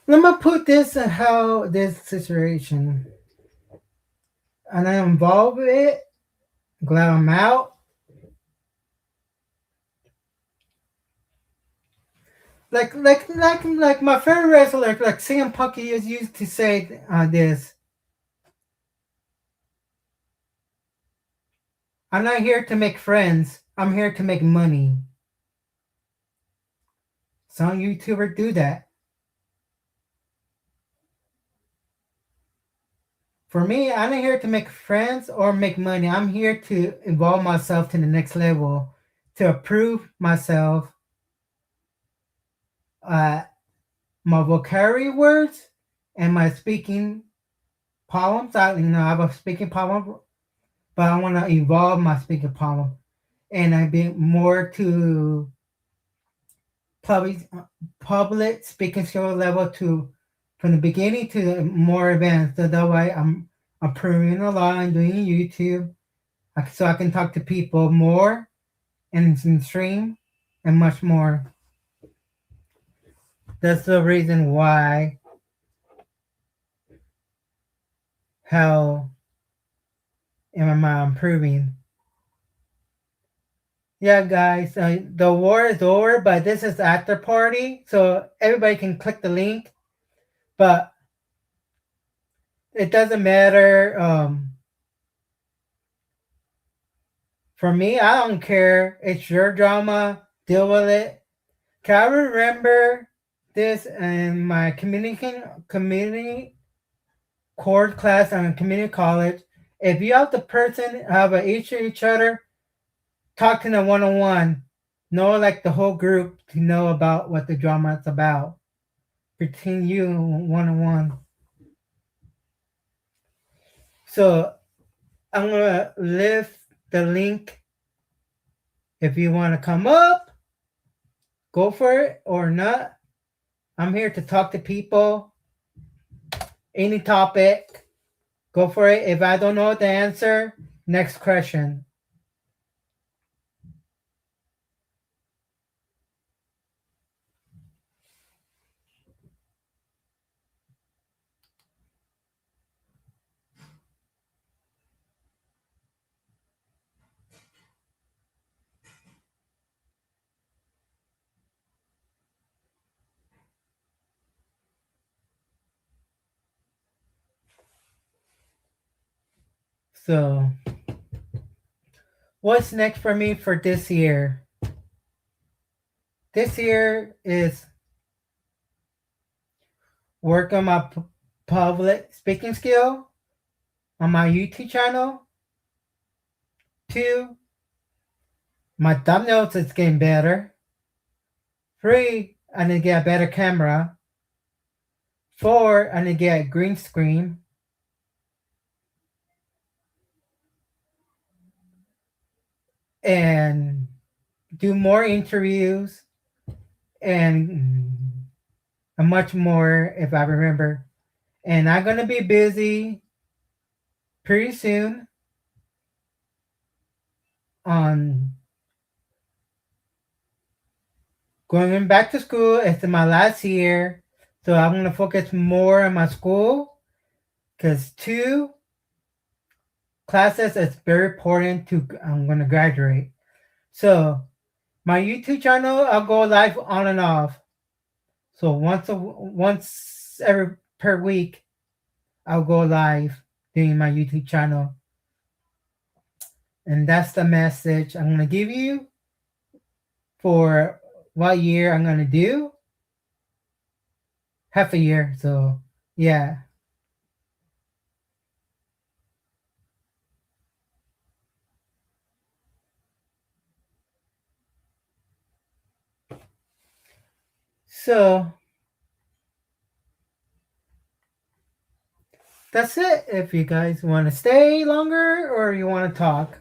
Let me put this in how this situation. And I'm involved with it. Glad I'm out. Like my favorite wrestler, like CM Punk used to say this. I'm not here to make friends. I'm here to make money. Some YouTubers do that. For me, I'm not here to make friends or make money. I'm here to evolve myself to the next level, to improve myself. My vocabulary words and my speaking problems. I have a speaking problem, but I want to evolve my speaking problem, and I be more to public speaking skill level to from the beginning to more advanced. So that way I'm improving a lot. I'm doing YouTube, so I can talk to people more and stream and much more. That's the reason why how am I improving. Yeah, guys, the war is over, but this is after party, so everybody can click the link. But it doesn't matter. For me, I don't care. It's your drama. Deal with it. Can I remember this in my community core class on community college? If you have the person have an issue with each other, talk to them one-on-one. Know like the whole group to know about what the drama is about. Between you one-on-one. So I'm gonna leave the link. If you want to come up, go for it or not. I'm here to talk to people. Any topic, go for it. If I don't know the answer, next question. So, what's next for me for this year? This year is work on my public speaking skill on my YouTube channel. 2, my thumbnails is getting better. 3, I need to get a better camera. 4, I need to get a green screen. And do more interviews and much more if I remember. And I'm going to be busy pretty soon on going back to school. It's my last year, so I'm gonna focus more on my school because 2 classes is very important to I'm gonna graduate. So my YouTube channel, I'll go live on and off. So once every per week, I'll go live doing my YouTube channel. And that's the message I'm gonna give you for what year I'm gonna do. Half a year. So yeah. So that's it. If you guys want to stay longer or you want to talk,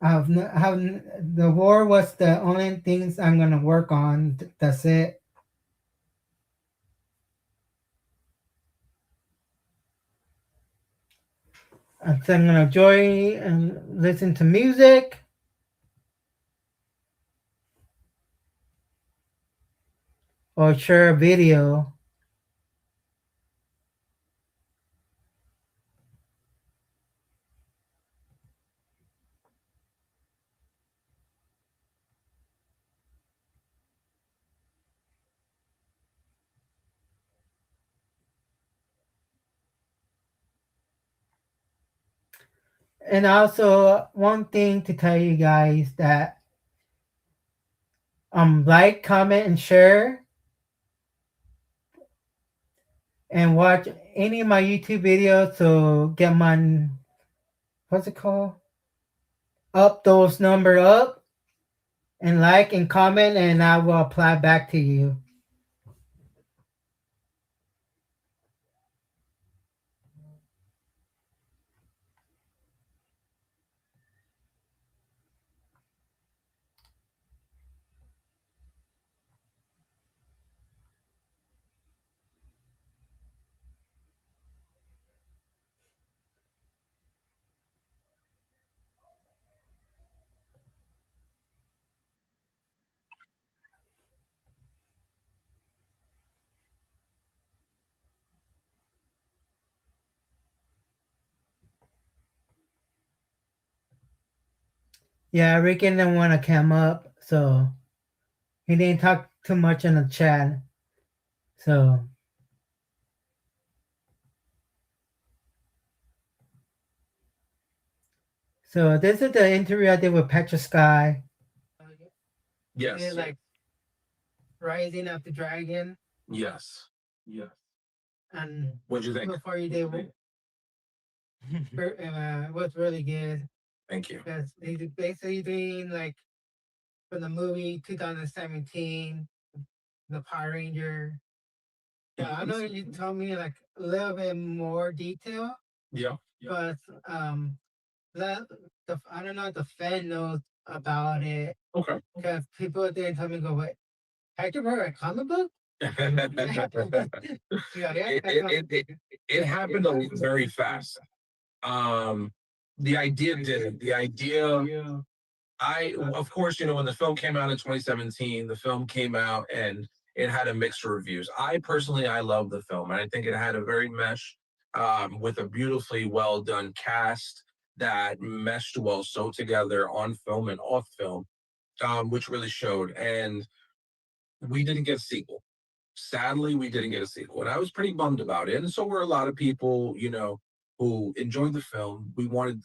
the war was the only things I'm gonna work on. That's it. So I'm gonna enjoy and listen to music. Or share a video. And also one thing to tell you guys that like, comment, and share, and watch any of my YouTube videos to get my what's it called? Up those number up, and like and comment, and I will apply back to you. Yeah, Ricky didn't want to come up, so he didn't talk too much in the chat. So this is the interview I did with Petra Sky. Yes. Like Rising of the Dragon. Yes. Yes. And What'd you think? before you did, it was really good. Thank you. Because they basically doing like from the movie 2017, the Power Ranger. Yeah, I know you told me like a little bit more detail, Yeah. but I don't know if the fan knows about it Okay. because people didn't tell me go wait. Hector wrote a comic book? It happened very fast. The idea didn't. The idea, of course, when the film came out in 2017, the film came out and it had a mixed reviews. I love the film, and I think it had a very with a beautifully well done cast that meshed well so together on film and off film, which really showed. And we didn't get a sequel. Sadly, we didn't get a sequel, and I was pretty bummed about it. And so were a lot of people, who enjoyed the film. We were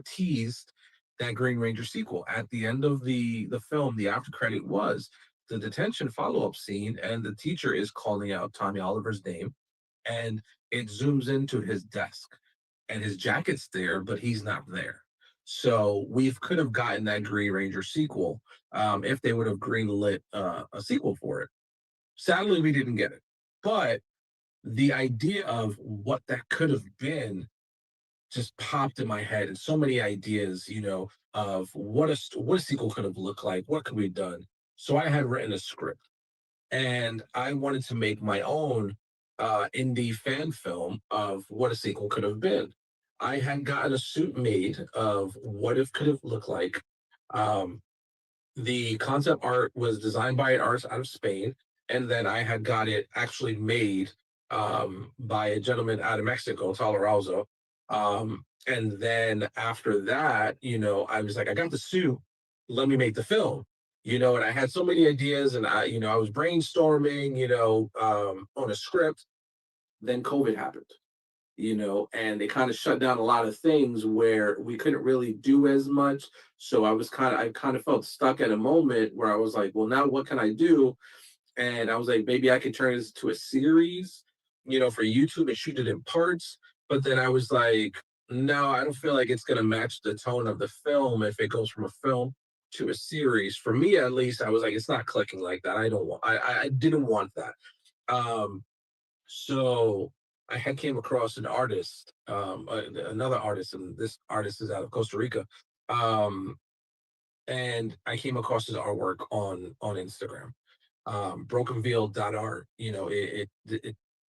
teased that Green Ranger sequel. At the end of the film, the after credit was the detention follow-up scene, and the teacher is calling out Tommy Oliver's name, and it zooms into his desk, and his jacket's there, but he's not there. So we could have gotten that Green Ranger sequel if they would have greenlit a sequel for it. Sadly, we didn't get it. But the idea of what that could have been just popped in my head, and so many ideas, of what a sequel could have looked like, what could we have done. So I had written a script, and I wanted to make my own indie fan film of what a sequel could have been. I had gotten a suit made of what it could have looked like. Um, the concept art was designed by an artist out of Spain, and then I had got it actually made by a gentleman out of Mexico, Talarazo. And then after that, I was like, I got the suit, let me make the film. And I had so many ideas, and I was brainstorming, on a script. Then COVID happened, and they kind of shut down a lot of things where we couldn't really do as much. So I kind of felt stuck at a moment where I was like, well, now what can I do? And I was like, maybe I could turn this to a series, for YouTube and shoot it in parts. But then I was like, no, I don't feel like it's going to match the tone of the film if it goes from a film to a series. For me, at least, I was like, it's not clicking like that. I didn't want that. So I had came across an artist, another artist, and this artist is out of Costa Rica. And I came across his artwork on Instagram, brokenveil.art.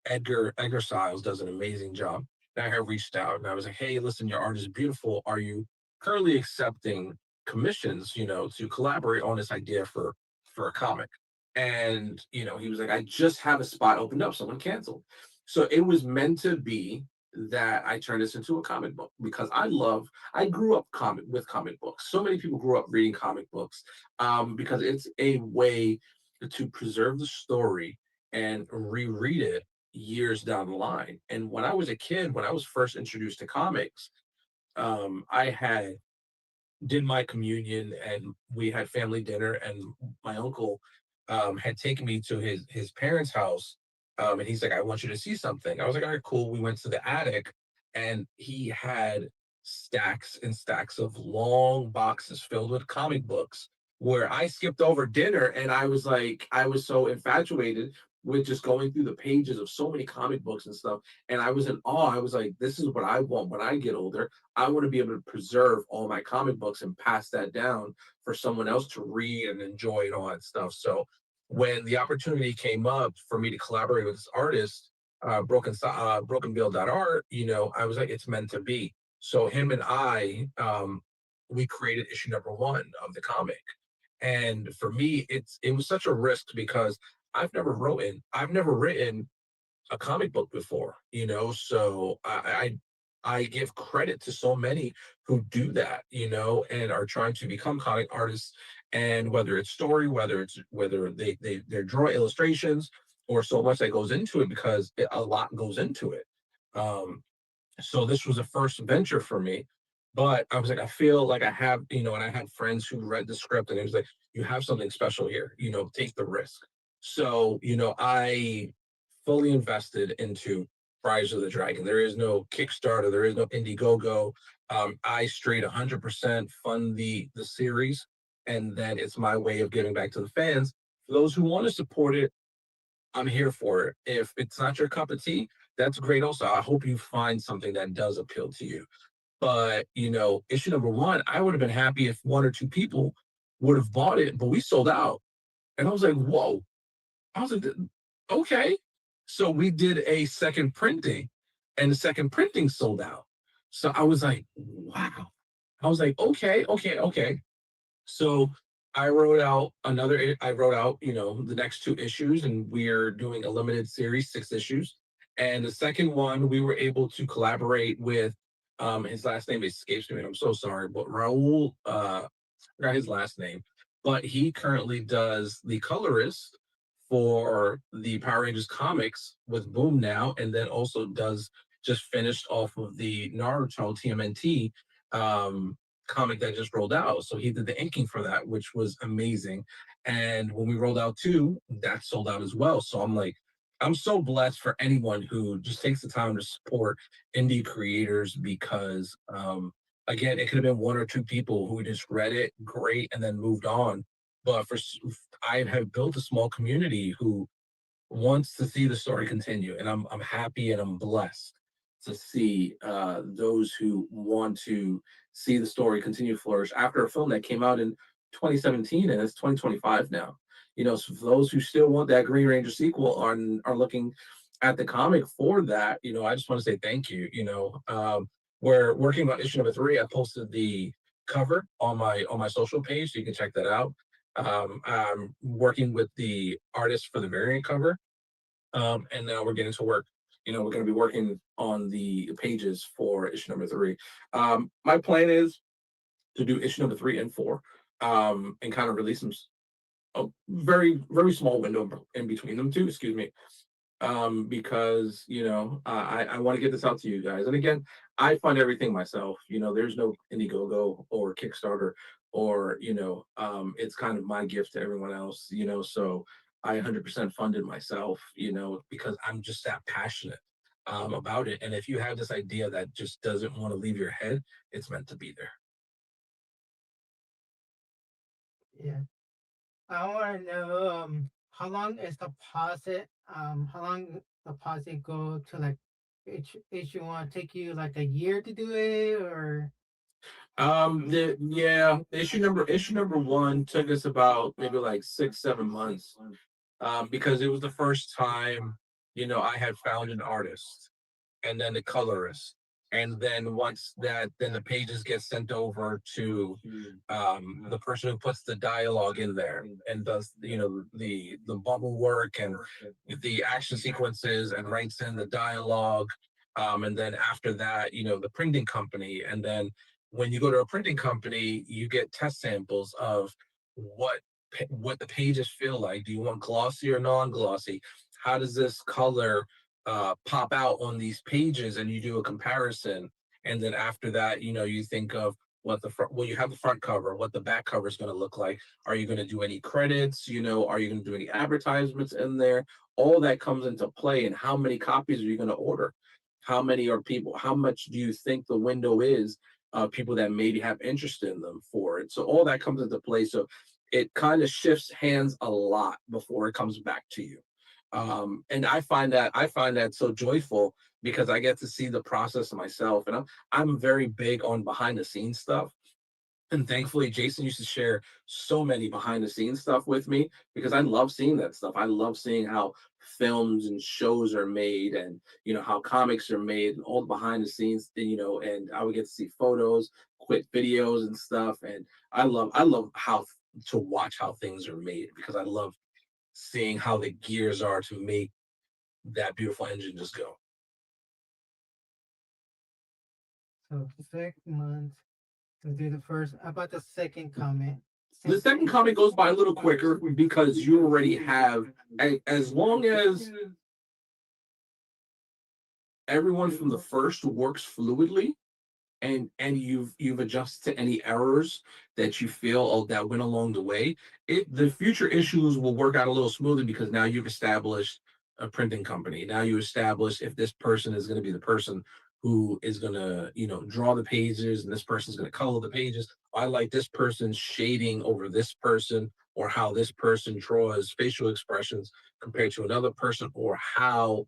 Edgar Stiles does an amazing job. And I have reached out and I was like, hey, listen, your art is beautiful. Are you currently accepting commissions, to collaborate on this idea for a comic? And he was like, I just have a spot opened up, someone canceled. So it was meant to be that I turned this into a comic book, because I grew up with comic books. So many people grew up reading comic books, because it's a way to preserve the story and reread it years down the line. And when I was a kid, when I was first introduced to comics, I had did my communion and we had family dinner, and my uncle had taken me to his parents' house, and he's like, I want you to see something. I was like, all right, cool. We went to the attic, and he had stacks and stacks of long boxes filled with comic books, where I skipped over dinner, and I was so infatuated with just going through the pages of so many comic books and stuff. And I was in awe. I was like, this is what I want when I get older. I want to be able to preserve all my comic books and pass that down for someone else to read and enjoy and all that stuff. So when the opportunity came up for me to collaborate with this artist, brokenveil.art, I was like, it's meant to be. So him and I, we created issue number 1 of the comic. And for me, it was such a risk, because I've never written a comic book before, so I give credit to so many who do that, and are trying to become comic artists. And whether it's story, whether they draw illustrations, or so much that goes into it, because a lot goes into it. So this was a first venture for me, but I was like, I feel like I have, and I had friends who read the script, and it was like, you have something special here, take the risk. So, I fully invested into Rise of the Dragon. There is no Kickstarter, there is no Indiegogo. I straight 100% fund the series, and then it's my way of giving back to the fans. For those who want to support it, I'm here for it. If it's not your cup of tea, that's great also. I hope you find something that does appeal to you. But, issue number 1, I would have been happy if 1 or 2 people would have bought it, but we sold out. And I was like, whoa. I was like, okay. So we did a second printing, and the second printing sold out. So I was like, wow. I was like, okay. So I wrote out, the next 2 issues, and we're doing a limited series, 6 issues. And the second one, we were able to collaborate with, his last name escapes me, and I'm so sorry, but Raul, I forgot his last name, but he currently does the colorist for the Power Rangers comics with Boom now, and then also just finished off of the Naruto TMNT comic that just rolled out. So he did the inking for that, which was amazing. And when we rolled out 2, that sold out as well. So I'm like, I'm so blessed for anyone who just takes the time to support indie creators, because again, it could have been 1 or 2 people who just read it, great, and then moved on. But I have built a small community who wants to see the story continue, and I'm happy and I'm blessed to see those who want to see the story continue to flourish after a film that came out in 2017 and it's 2025 now. So for those who still want that Green Ranger sequel are looking at the comic for that, I just want to say thank you. We're working on issue number 3. I posted the cover on my social page, so you can check that out. I'm working with the artist for the variant cover, and now we're getting to work. We're going to be working on the pages for issue number 3. My plan is to do issue number 3 and 4, and kind of release them a very, very small window in between them two, excuse me. Because I want to get this out to you guys. And again, I fund everything myself. There's no Indiegogo or Kickstarter, or it's kind of my gift to everyone else. So I 100% fund it myself. Because I'm just that passionate about it. And if you have this idea that just doesn't want to leave your head, it's meant to be there. Yeah. I want to know how long is the deposit? How long the deposit go to, like, each one take you like a year to do it, or Issue number 1 took us about maybe like 6-7 months, because it was the first time I had found an artist, and then the colorist, and then once that, then the pages get sent over to the person who puts the dialogue in there and does the bubble work and the action sequences and writes in the dialogue, and then after that the printing company. And then when you go to a printing company, you get test samples of what the pages feel like. Do you want glossy or non-glossy? How does this color pop out on these pages? And you do a comparison. And then after that, you think of what the front, well, you have the front cover, what the back cover is going to look like. Are you going to do any credits? Are you going to do any advertisements in there? All that comes into play. And how many copies are you going to order? How many are people? How much do you think the window is of people that maybe have interest in them for it? So all that comes into play. So it kind of shifts hands a lot before it comes back to you. And I find that so joyful, because I get to see the process myself. And I'm very big on behind the scenes stuff. And thankfully, Jason used to share so many behind the scenes stuff with me, because I love seeing that stuff. I love seeing how films and shows are made, and how comics are made, and all the behind the scenes. And I would get to see photos, quick videos, and stuff. And I love how to watch how things are made, because I love seeing how the gears are to make that beautiful engine just go. so 6 months to do the first? How about the second comment? The second comic goes by a little quicker, because you already have, as long as everyone from the first works fluidly, and you've adjusted to any errors that you feel that went along the way, the future issues will work out a little smoother, because now you've established a printing company. Now you establish if this person is going to be the person who is going to draw the pages, and this person's going to color the pages. I like this person's shading over this person, or how this person draws facial expressions compared to another person, or how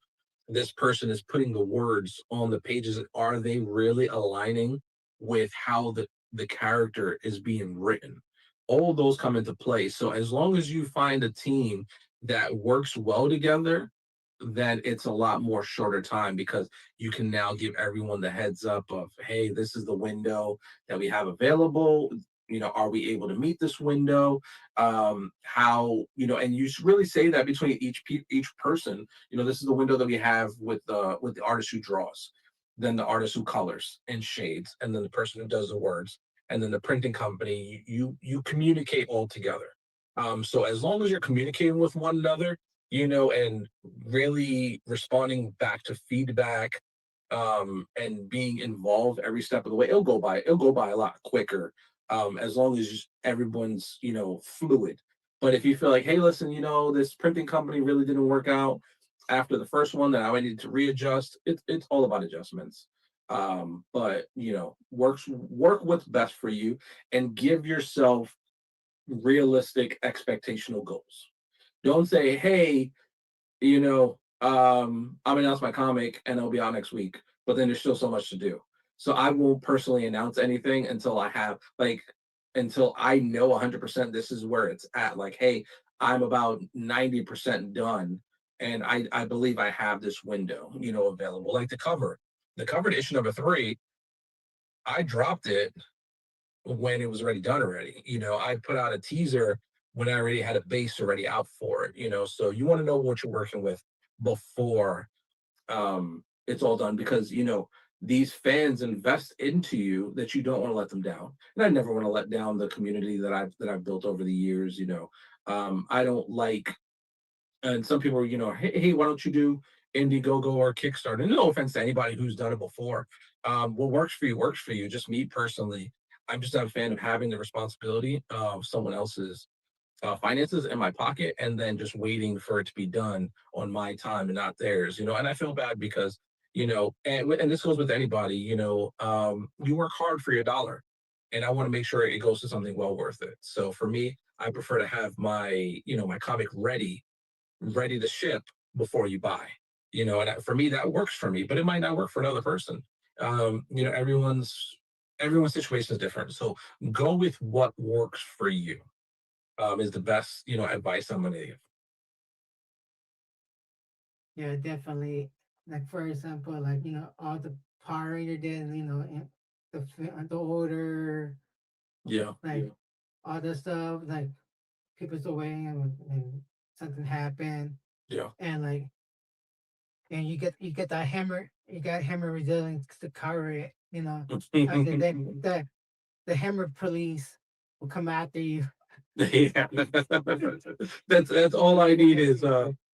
this person is putting the words on the pages. Are they really aligning with how the character is being written? All those come into play. So as long as you find a team that works well together, then it's a lot more shorter time, because you can now give everyone the heads up of, hey, this is the window that we have available. Are we able to meet this window? How, and you should really say that between each person. This is the window that we have with the artist who draws, then the artist who colors and shades, and then the person who does the words, and then the printing company. You communicate all together. So as long as you're communicating with one another, and really responding back to feedback, and being involved every step of the way, it'll go by a lot quicker, as long as everyone's fluid. But if you feel like, hey, listen, this printing company really didn't work out after the first one, that I needed to readjust, it's all about adjustments. But work what's best for you, and give yourself realistic expectational goals. Don't say, hey, I'm gonna announce my comic and it'll be out next week, but then there's still so much to do. So I won't personally announce anything until I know 100% this is where it's at. Like, hey, I'm about 90% done, And I believe I have this window, available. Like the cover to issue number 3, I dropped it when it was already done already. I put out a teaser when I already had a base already out for it. So you want to know what you're working with before it's all done, because these fans invest into you that you don't want to let them down. And I never want to let down the community that I've built over the years. I don't like, and some people are, hey, why don't you do Indiegogo or Kickstarter? And no offense to anybody who's done it before. What works for you works for you. Just me personally, I'm just not a fan of having the responsibility of someone else's finances in my pocket and then just waiting for it to be done on my time and not theirs. And I feel bad because, and this goes with anybody, you work hard for your dollar, and I want to make sure it goes to something well worth it. So for me, I prefer to have my, my comic ready to ship before you buy. And for me, that works for me, but it might not work for another person. Everyone's situation is different. So go with what works for you. Is the best, advice I'm gonna give. Yeah, definitely. Like for example, like all the Power Ranger did, in the order, Yeah. like all the stuff, like people's away and something happened, Yeah. and like and you get that hammer, you got hammer resilience to cover it, and then the hammer police will come after you. Yeah. That's all I need is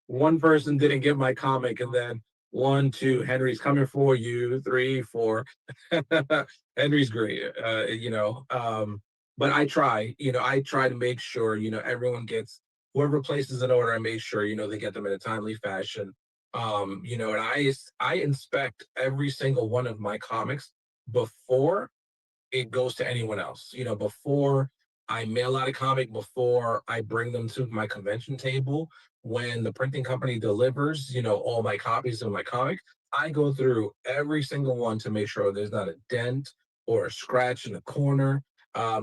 one person didn't get my comic, and then 1, 2, Henry's coming for you, 3, 4. Henry's great. But I try to make sure, everyone gets, whoever places an order, I make sure, they get them in a timely fashion. And I inspect every single one of my comics before it goes to anyone else. Before I mail out a comic, before I bring them to my convention table, when the printing company delivers, all my copies of my comic, I go through every single one to make sure there's not a dent or a scratch in the corner,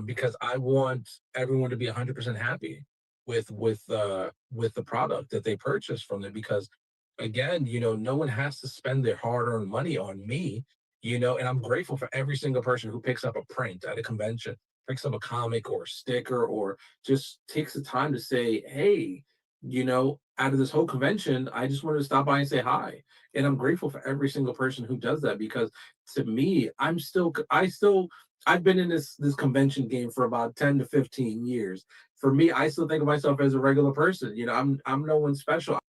because I want everyone to be 100% happy with the product that they purchase from them. Because again, no one has to spend their hard-earned money on me. And I'm grateful for every single person who picks up a print at a convention, picks up a comic or a sticker, or just takes the time to say, hey, out of this whole convention, I just wanted to stop by and say hi. And I'm grateful for every single person who does that, because to me, I've been in this convention game for about 10 to 15 years. For me, I still think of myself as a regular person. I'm no one special.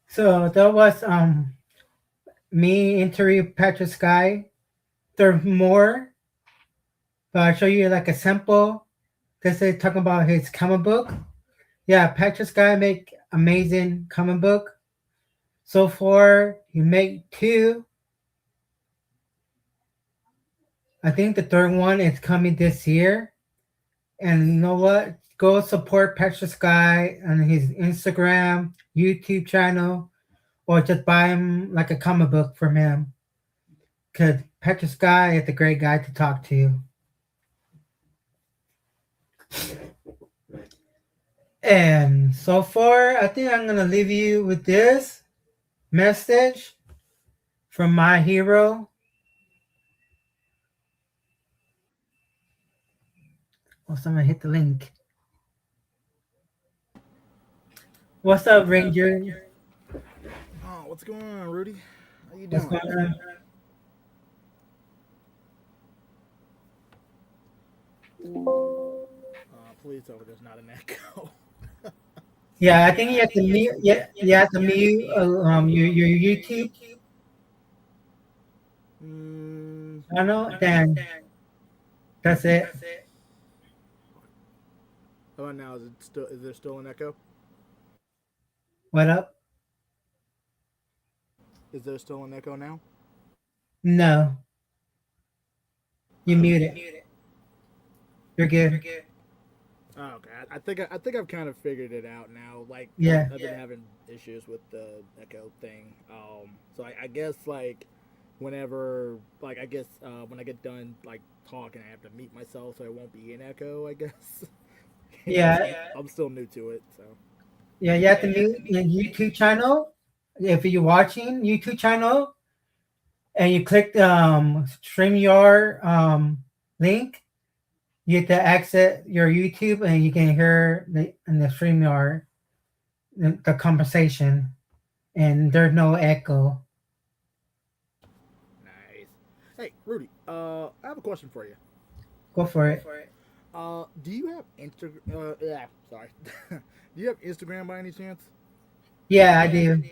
So that was me interview Patrick Sky. There's more, but I'll show you like a sample. This is talking about his comic book. Yeah, Patrick Sky make amazing comic book. So far, he made 2. I think the third one is coming this year. And you know what? Go support Patrick Sky on his Instagram, YouTube channel, or just buy him like a comic book from him. Because Patrick Sky is a great guy to talk to. And so far, I think I'm going to leave you with this message from my hero. Oh, someone hit the link. What's up, Ranger? Oh, what's going on, Rudy? How you What's doing? going on? Please tell me there's not an echo. Yeah, I think you have to mute. Yeah, you have to mute your YouTube. I don't know. Then that's it. How about now? Is there still an echo? What up? Is there still an echo now? No. You mute it. You're good. Oh, okay. I think I've kind of figured it out now. Like, Yeah. I've been having issues with the echo thing. So I guess like whenever, like, I guess when I get done like talking, I have to mute myself so it won't be an echo. I guess. Yeah, I'm still new to it, so. yeah, you have to mute your YouTube channel. If you're watching YouTube channel and you click the StreamYard link, you have to exit your YouTube and you can hear in the StreamYard the conversation, and there's no echo. Nice. Hey, Rudy. I have a question for you. Go for it. Do you have Instagram? Yeah, sorry. Do you have Instagram by any chance? Yeah, I do.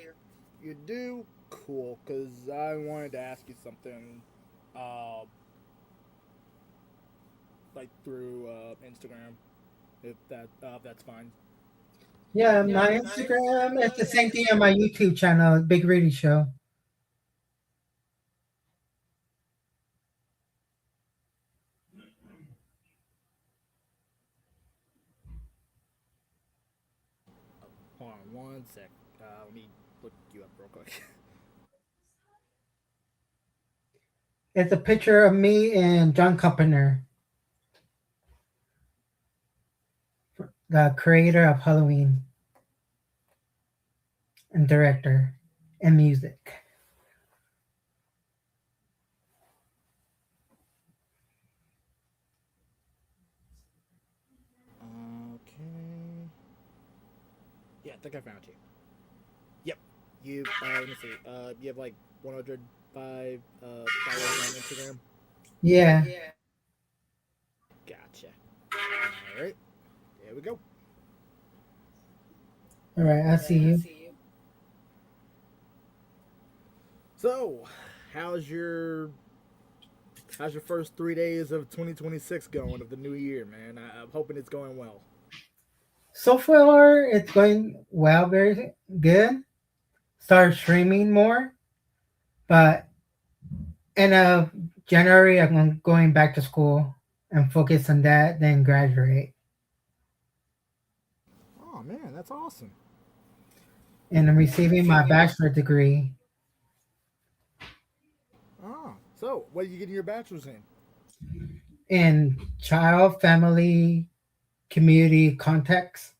You do? Cool. Cause I wanted to ask you something, like through Instagram, if that's fine. Yeah, my Instagram is the same thing on my YouTube channel, Big Rudy Show. Hold on one sec. Let me look you up real quick. It's a picture of me and John Carpenter, the creator of Halloween and director and music. Okay. Yeah, I think I found you. Yep. You. Let me see. You have like 105 followers on Instagram. Yeah. Gotcha. All right. There we go. All right, I see you. So, how's your first 3 days of 2026 going of the new year, man? I'm hoping it's going well. So far, it's going well, very good. Started streaming more, but end of January, I'm going back to school and focus on that, then graduate. Oh man, that's awesome. And I'm receiving my bachelor degree Oh, so what are you getting your bachelor's in? in child, family, community context.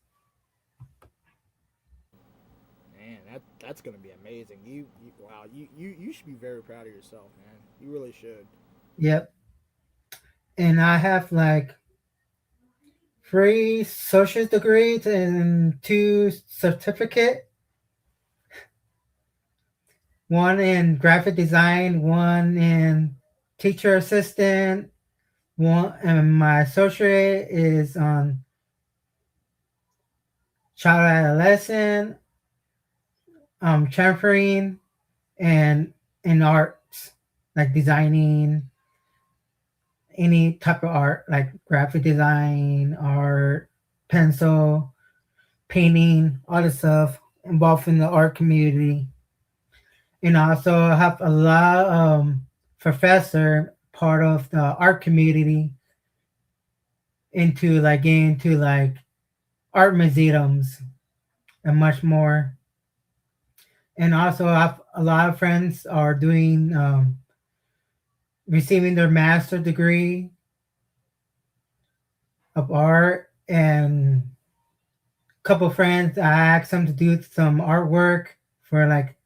Man, that's gonna be amazing. Wow, you should be very proud of yourself, man. You really should. Yep. And I have like 3 social degrees and 2 certificate. One in graphic design, one in teacher assistant, one, and my associate is on child adolescent, chamfering, and in arts, like designing, any type of art, like graphic design, art, pencil, painting, all the stuff involved in the art community. And I also have a lot professor part of the art community into like getting into like art museums and much more. And also I have a lot of friends are doing receiving their master degree of art, and a couple friends I asked them to do some artwork for like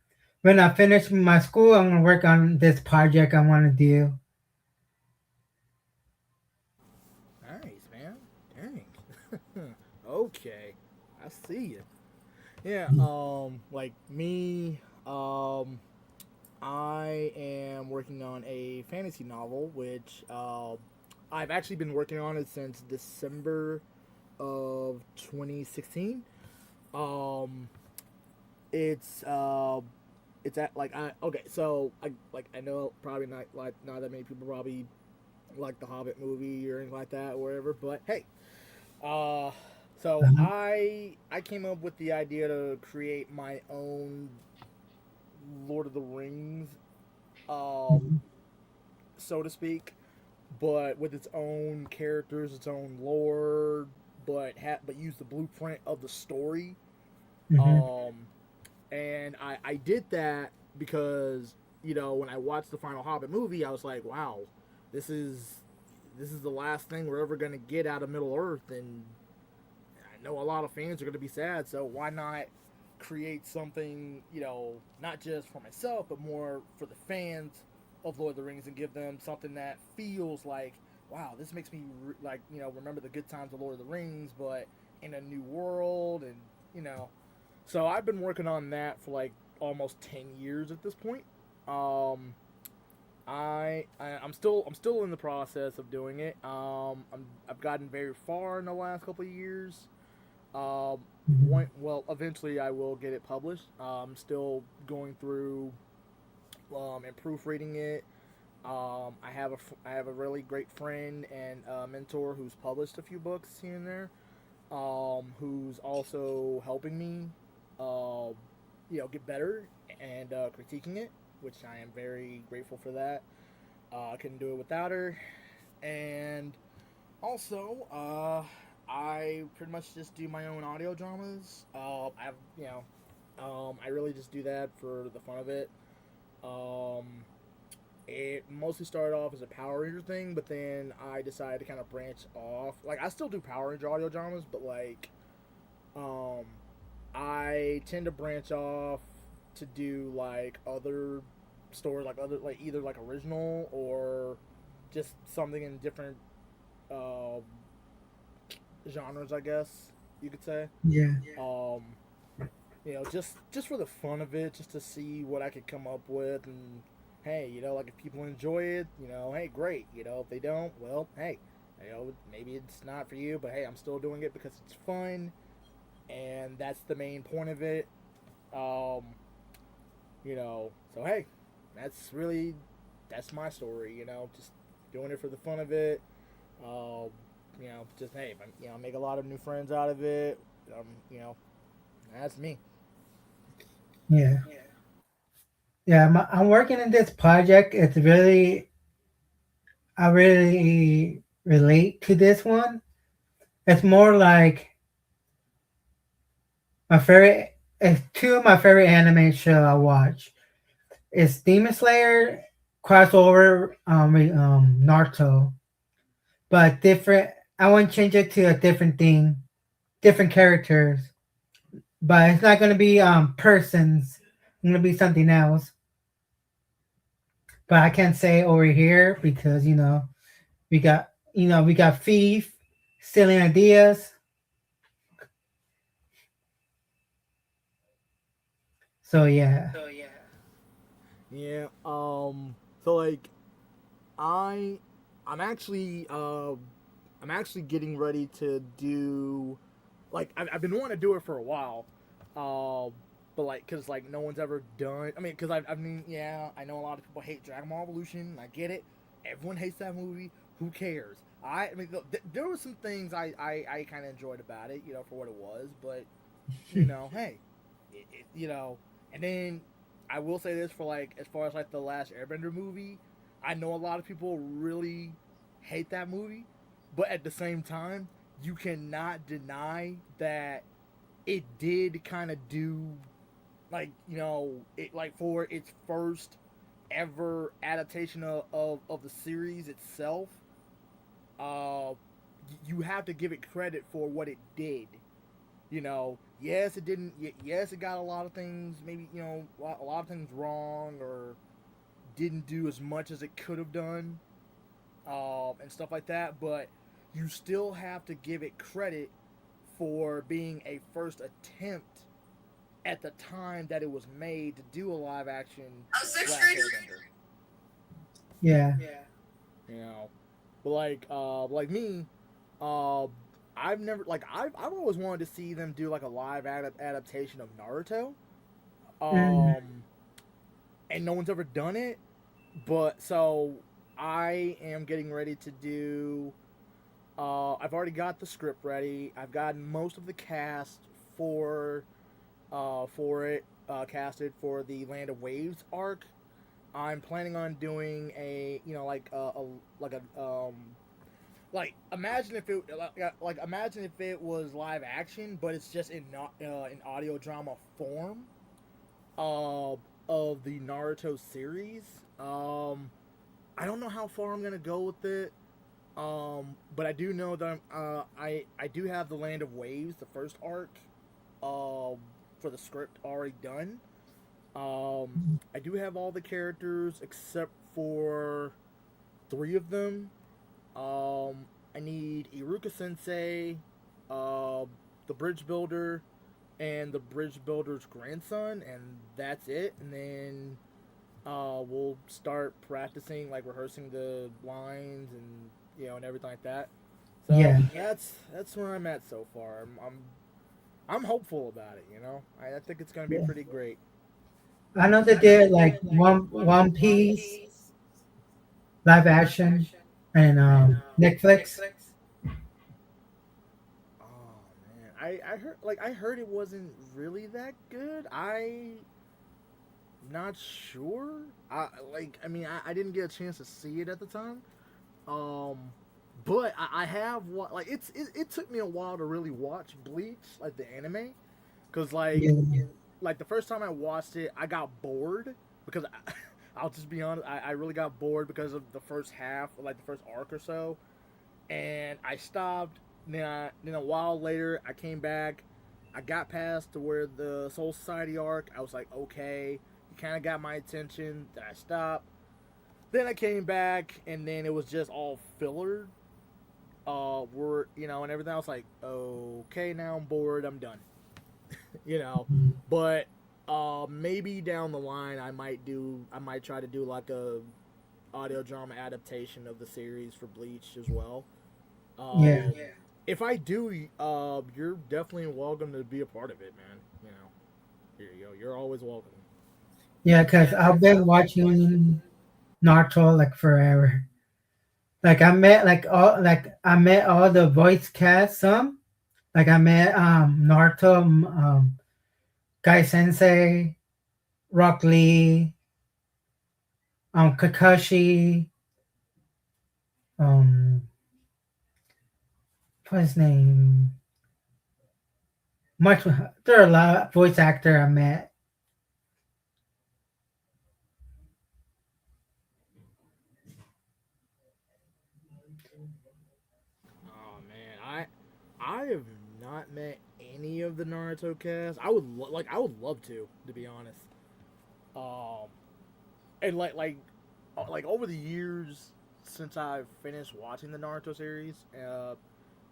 when I finish my school, I'm gonna work on this project I want to do. Nice, man. Dang. Okay, I see you. Yeah. Like me. I am working on a fantasy novel, which I've actually been working on it since December of 2016. Um, it's at like I okay, so I know probably not that many people probably like the Hobbit movie or anything like that or whatever, but hey, so I came up with the idea to create my own Lord of the Rings, so to speak, but with its own characters, its own lore, but use the blueprint of the story. Mhm. And I did that because you know, when I watched the final Hobbit movie, I was like, wow, this is the last thing we're ever gonna get out of Middle Earth, and I know a lot of fans are gonna be sad. So why not create something, you know, not just for myself, but more for the fans of Lord of the Rings, and give them something that feels like, wow, this makes me like, you know, remember the good times of Lord of the Rings, but in a new world, and you know. So I've been working on that for like almost 10 years at this point. I'm still in the process of doing it. I've gotten very far in the last couple of years. Well, eventually I will get it published. I'm still going through and proofreading it. I have a really great friend and mentor who's published a few books here and there. Who's also helping me, you know, get better and critiquing it, which I am very grateful for that. I couldn't do it without her, and also, I pretty much just do my own audio dramas. I really just do that for the fun of it. It mostly started off as a Power Ranger thing, but then I decided to kind of branch off. Like, I still do Power Ranger audio dramas, but like, I tend to branch off to do like other stories, like either like original or just something in different genres, I guess you could say. Yeah. You know, just for the fun of it, just to see what I could come up with, and hey, you know, like if people enjoy it, you know, hey, great. You know, if they don't, well, hey, you know, maybe it's not for you, but hey, I'm still doing it because it's fun, and that's the main point of it. You know, so hey, that's my story. You know, just doing it for the fun of it. You know, just hey, you know, make a lot of new friends out of it. You know, that's me. Yeah. Yeah, I'm working in this project. I really relate to this one. It's more like it's two of my favorite anime show I watch. It's Demon Slayer crossover, Naruto, but different. I want to change it to a different thing, different characters, but it's not going to be persons. It's going to be something else. But I can't say over here because we got Thief stealing ideas. So yeah. Yeah. So like, I'm actually getting ready to do, like, I've been wanting to do it for a while, but like, cause like no one's ever done. I mean, cause I mean, yeah, I know a lot of people hate Dragon Ball Evolution. I get it. Everyone hates that movie. Who cares? I mean, there were some things I kind of enjoyed about it, you know, for what it was. But you know, hey, you know, and then I will say this, for like, as far as like the last Airbender movie, I know a lot of people really hate that movie, but at the same time, you cannot deny that it did kind of do, like, you know, it, like, for its first ever adaptation of the series itself. You have to give it credit for what it did. You know, yes, it didn't. Yes, it got a lot of things, maybe, you know, a lot of things wrong, or didn't do as much as it could have done, and stuff like that. But you still have to give it credit for being a first attempt at the time that it was made to do a live action Last Airbender. Yeah. You know, but like me, I've never, like, I've always wanted to see them do like a live adaptation of Naruto, and no one's ever done it. But so I am getting ready to do. I've already got the script ready. I've gotten most of the cast for it casted for the Land of Waves arc. I'm planning on doing a, you know, like imagine if it was live action, but it's just in audio drama form. of the Naruto series. I don't know how far I'm gonna go with it. But I do know that I do have the Land of Waves, the first arc, for the script already done. I do have all the characters except for 3 of them. I need Iruka Sensei, the Bridge Builder, and the Bridge Builder's grandson, and that's it. And then we'll start practicing, like rehearsing the lines and and everything like that. So Yeah. that's where I'm at so far. I'm hopeful about it. I think it's gonna be pretty great. I know they did like One Piece live action and Netflix. Oh man, I heard it wasn't really that good. Not sure. I didn't get a chance to see it at the time. But I have it took me a while to really watch Bleach, like the anime, because like the first time I watched it, I got bored because I'll just be honest, I really got bored because of the first half, like the first arc or so, and I stopped. Then a while later, I came back. I got past to where the Soul Society arc. I was like, okay, you kind of got my attention. Then I stopped. Then I came back, and then it was just all filler. And everything. I was like, okay, now I'm bored. I'm done. But maybe down the line, I might try to do like a audio drama adaptation of the series for Bleach as well. Yeah. If I do, you're definitely welcome to be a part of it, man. Here you go. You're always welcome. Yeah, because I've been watching Naruto like forever. Like I met all the voice cast. Some like I met Naruto, Guy Sensei, Rock Lee, Kakashi, what's his name? There are a lot of voice actor I met. Oh man, I have not met any of the Naruto cast. I would love to be honest. And like over the years since I've finished watching the Naruto series,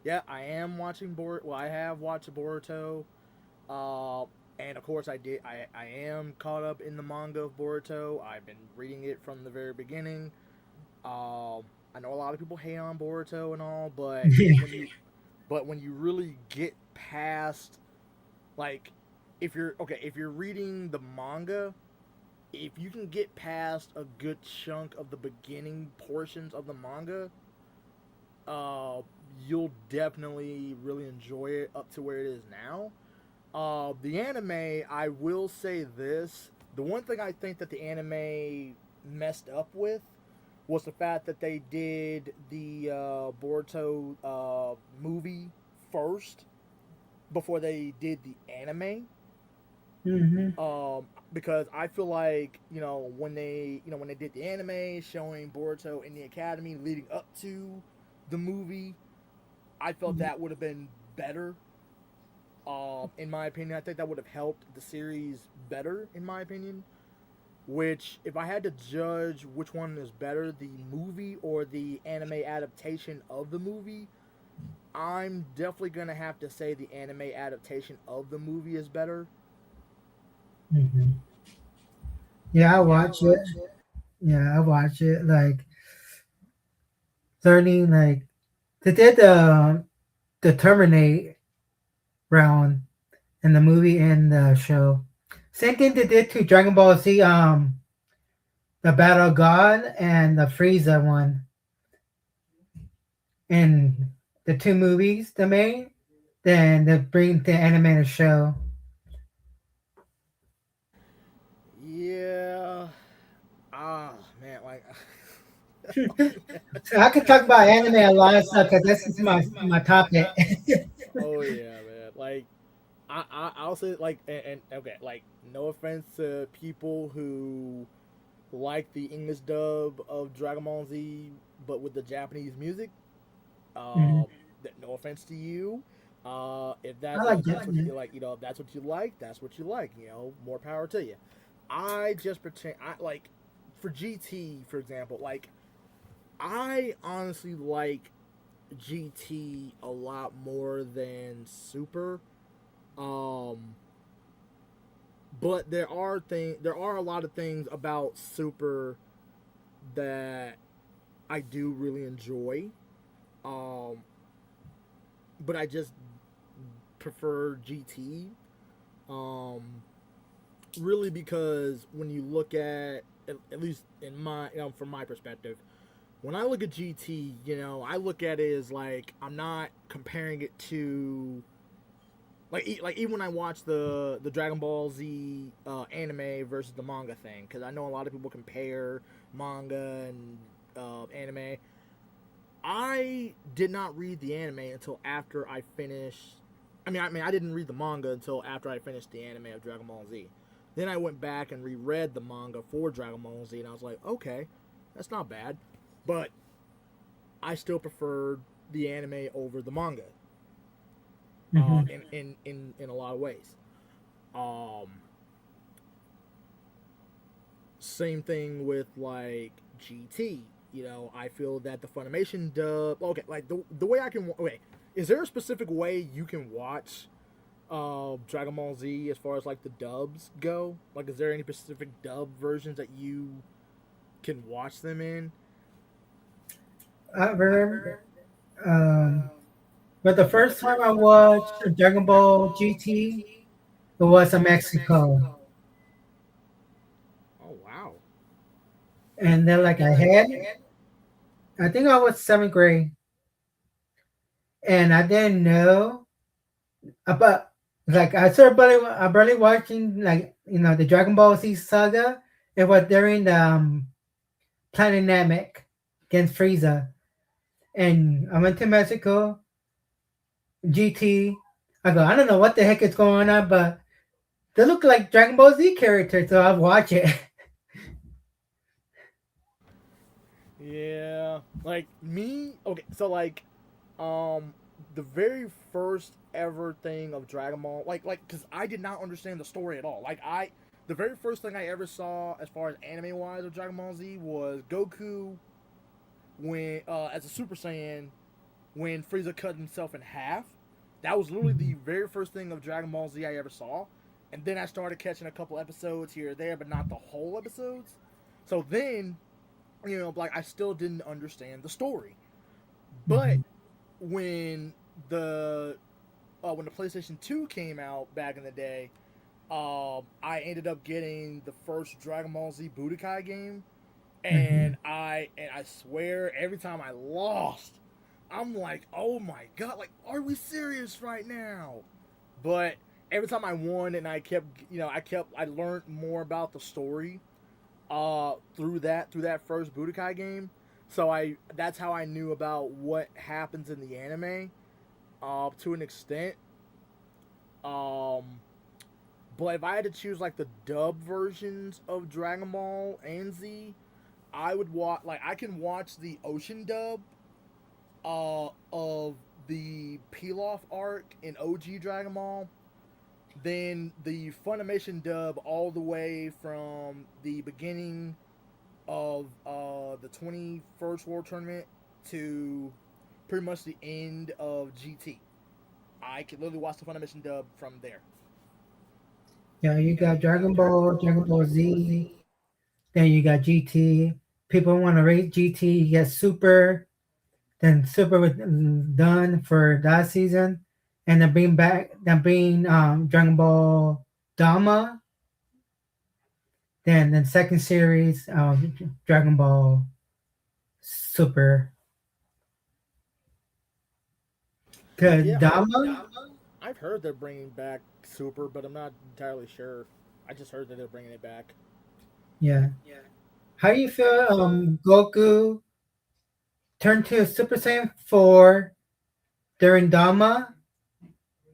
yeah, I am watching Boruto. Well, I have watched Boruto, and of course I am caught up in the manga of Boruto. I've been reading it from the very beginning. I know a lot of people hate on Boruto and all, but when you really get past, like, if you're reading the manga, if you can get past a good chunk of the beginning portions of the manga, you'll definitely really enjoy it up to where it is now. The anime, I will say this: the one thing I think that the anime messed up with was the fact that they did the Boruto movie first before they did the anime. Mm-hmm. Because I feel like when they did the anime showing Boruto in the academy leading up to the movie, I felt that would have been better. In my opinion, I think that would have helped the series better. In my opinion. Which, if I had to judge which one is better, the movie or the anime adaptation of the movie, I'm definitely going to have to say the anime adaptation of the movie is better. Mm-hmm. Yeah, I watch it. Yeah, I watch it. Like, learning, like, they did the Terminate round in the movie and the show. Same thing they did to Dragon Ball Z, the Battle of God and the Frieza one. In the 2 movies they made, then they bring the animated show. Yeah. Man, like... So I could talk about anime a lot of stuff because this is my topic. Oh, yeah, man. Like, I'll say like and okay, like no offense to people who like the English dub of Dragon Ball Z, but with the Japanese music. Mhm. No offense to you. If I like that's what that. you like, if that's what you like, that's what you like. More power to you. I just pretend I like for GT, for example, like I honestly like GT a lot more than Super. Um, but there are a lot of things about Super that I do really enjoy. Um, but I just prefer GT. Um, really because when you look at least in my from my perspective, when I look at GT, I look at it as like I'm not comparing it to like even when I watch the Dragon Ball Z anime versus the manga thing, because I know a lot of people compare manga and anime. I did not read the anime until after I finished. I didn't read the manga until after I finished the anime of Dragon Ball Z. Then I went back and reread the manga for Dragon Ball Z, and I was like, okay, that's not bad, but I still preferred the anime over the manga. Mhm. In a lot of ways. Um, Same thing with like GT. I feel that the Funimation dub. Okay, like the way I can. Okay, is there a specific way you can watch Dragon Ball Z as far as like the dubs go? Like, is there any specific dub versions that you can watch them in? I remember, um, but the first time I watched Dragon Ball GT, it was in Mexico, Oh wow. and then like I think I was seventh grade, and I didn't know about like I barely watching like the Dragon Ball Z saga. It was during the Planet Namek against Frieza, and I went to Mexico GT. I go, I don't know what the heck is going on, but they look like Dragon Ball Z characters, so I'll watch it. Yeah, like me. Okay, so like, um, the very first ever thing of Dragon Ball, because I did not understand the story at all. The very first thing I ever saw as far as anime wise of Dragon Ball Z was Goku when, as a Super Saiyan, when Frieza cut himself in half. That was literally the very first thing of Dragon Ball Z I ever saw, and then I started catching a couple episodes here or there, but not the whole episodes. So then like I still didn't understand the story. But when the when the PlayStation 2 came out back in the day, I ended up getting the first Dragon Ball Z Budokai game, and I swear every time I lost, I'm like, oh my god, like are we serious right now? But every time I won and I learned more about the story through that first Budokai game. So that's how I knew about what happens in the anime to an extent. Um but if I had to choose like the dub versions of Dragon Ball and Z, I would watch like I can watch the Ocean dub of the Pilaf arc in OG Dragon Ball, then the Funimation dub all the way from the beginning of the 21st World Tournament to pretty much the end of GT. I could literally watch the Funimation dub from there. Yeah, you got Dragon Ball Z, then you got GT. People want to rate GT. You get Super, then Super was done for that season, and then bring Dragon Ball Dama, then second series Dragon Ball Super. Cause Yeah, Dama, I've heard they're bringing back Super, but I'm not entirely sure. I just heard that they're bringing it back. yeah. How you feel? Goku turned to Super Saiyan 4 during Dama,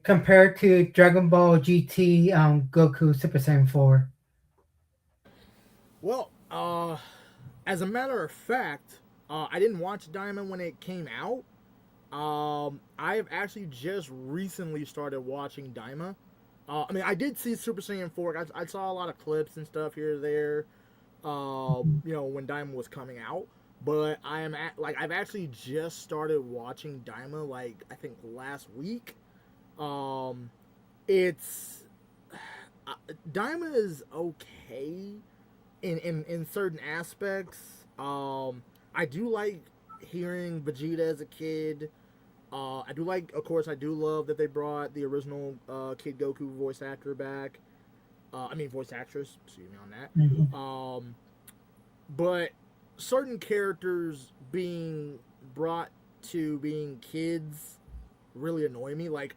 compared to Dragon Ball GT Goku Super Saiyan 4? Well, as a matter of fact, I didn't watch Diamond when it came out. I've actually just recently started watching Daima. I mean, I did see Super Saiyan 4. I saw a lot of clips and stuff here or there, when Daima was coming out. But I've actually just started watching Daima, like, I think last week. It's, Daima is okay in certain aspects. I do like hearing Vegeta as a kid. I do like, of course, I do love that they brought the original Kid Goku voice actor back. Voice actress. Excuse me on that. But certain characters being brought to being kids really annoy me. Like,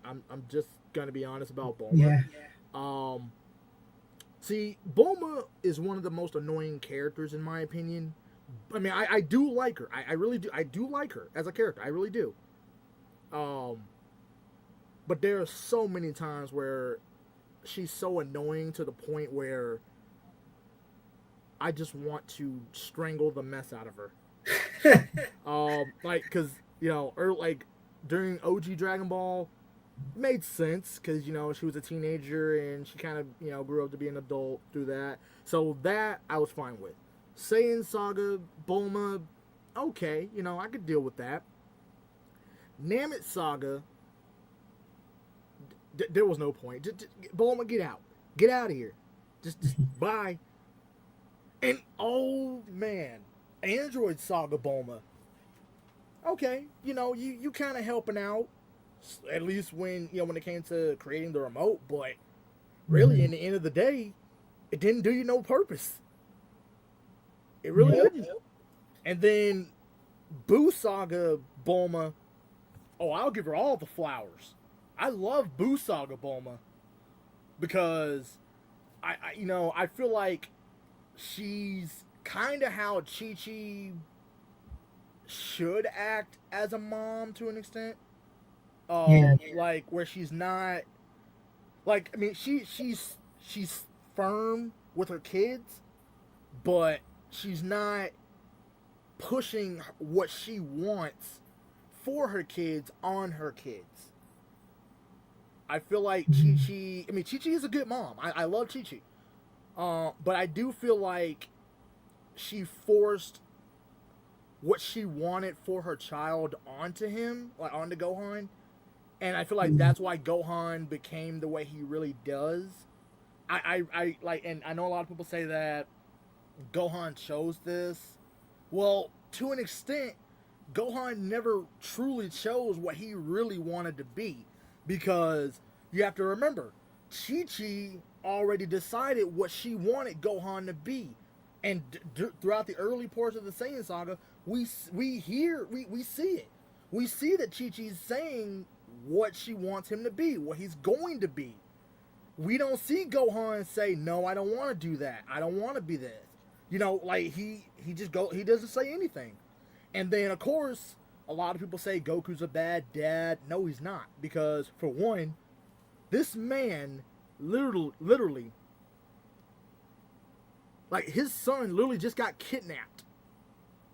I'm just gonna be honest about Bulma. Yeah. See, Bulma is one of the most annoying characters in my opinion. I mean, I do like her. I really do. I do like her as a character. I really do. But there are so many times where she's so annoying to the point where I just want to strangle the mess out of her. Cause like during OG Dragon Ball, it made sense because she was a teenager and she kind of grew up to be an adult through that. So that I was fine with. Saiyan Saga, Bulma, okay, I could deal with that. Namek Saga, there was no point. Bulma, get out of here, just bye. And oh man, Android Saga Bulma, okay, you kind of helping out, at least when it came to creating the remote, but really in the end of the day, it didn't do you no purpose. It really didn't. And then Boo Saga Bulma, oh, I'll give her all the flowers. I love Boo Saga Bulma because I feel like she's kind of how Chi-Chi should act as a mom to an extent. Like where she's not, like, I mean, she's firm with her kids, but she's not pushing what she wants for her kids on her kids. I feel like Chi-Chi, I mean, Chi-Chi is a good mom. I love Chi-Chi. But I do feel like she forced what she wanted for her child onto him, like onto Gohan. And I feel like that's why Gohan became the way he really does. I like, and I know a lot of people say that Gohan chose this. Well, to an extent, Gohan never truly chose what he really wanted to be, because you have to remember, Chi-Chi already decided what she wanted Gohan to be, and throughout the early parts of the Saiyan Saga, we see it. We see that Chi-Chi's saying what she wants him to be, what he's going to be. We don't see Gohan say, no, I don't want to do that. I don't want to be this. Like he doesn't say anything. And then of course, a lot of people say Goku's a bad dad. No, he's not. Because for one, this man literally, like, his son literally just got kidnapped.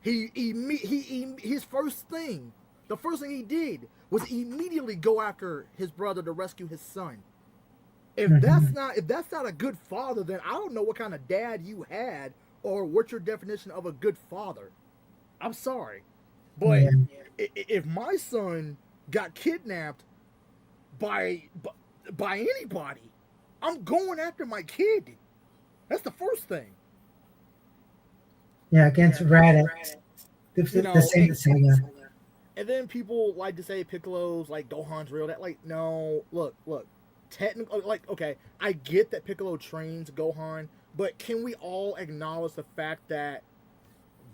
His first thing, the first thing he did was immediately go after his brother to rescue his son. If that's not a good father, then I don't know what kind of dad you had, or what's your definition of a good father. I'm sorry, but if my son got kidnapped by anybody, I'm going after my kid. That's the first thing. Yeah, against Raditz. The same saga. And then people like to say Piccolo's like Gohan's real dad. Like, no, look. Technically, like, okay, I get that Piccolo trains Gohan, but can we all acknowledge the fact that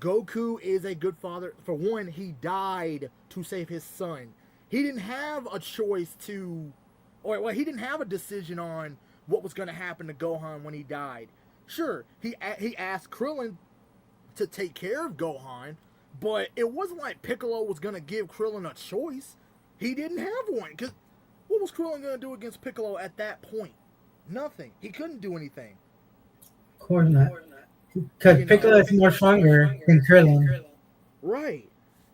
Goku is a good father? For one, he died to save his son. He didn't have a choice to, or he didn't have a decision on what was going to happen to Gohan when he died. Sure, he asked Krillin to take care of Gohan, but it wasn't like Piccolo was going to give Krillin a choice. He didn't have one, because What was Krillin gonna do against Piccolo at that point? Nothing. He couldn't do anything. Of course not. Because You know. Piccolo is more stronger than Krillin. Right.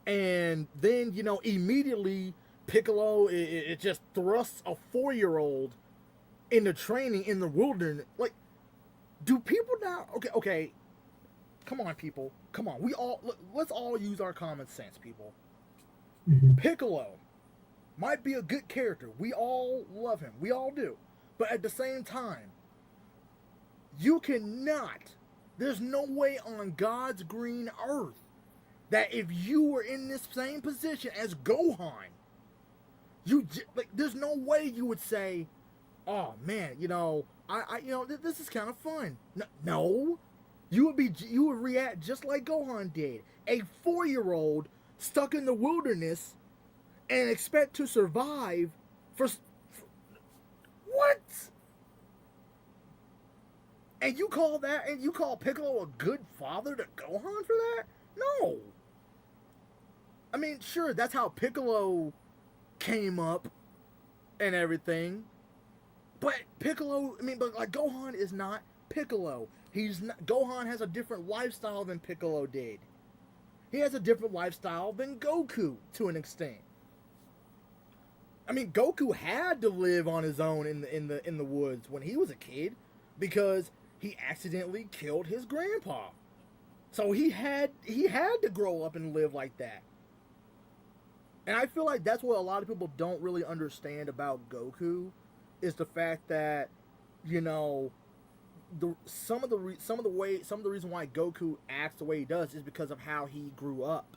And then, immediately Piccolo it just thrusts a 4-year-old into training in the wilderness. Like, do people now? Okay. Come on, people. Come on. Let's all use our common sense, people. Mhm. Piccolo might be a good character. We all love him. We all do. But at the same time, you cannot. There's no way on God's green earth that if you were in this same position as Gohan, there's no way you would say, "Oh man, this is kind of fun." No, you would react just like Gohan did. A 4-year-old stuck in the wilderness and expect to survive for what? And you call Piccolo a good father to Gohan for that? No. I mean, sure, that's how Piccolo came up and everything. But Gohan is not Piccolo. Gohan has a different lifestyle than Piccolo did. He has a different lifestyle than Goku to an extent. I mean, Goku had to live on his own in the woods when he was a kid because he accidentally killed his grandpa. So he had to grow up and live like that. And I feel like that's what a lot of people don't really understand about Goku is the fact that, some of the reason why Goku acts the way he does is because of how he grew up,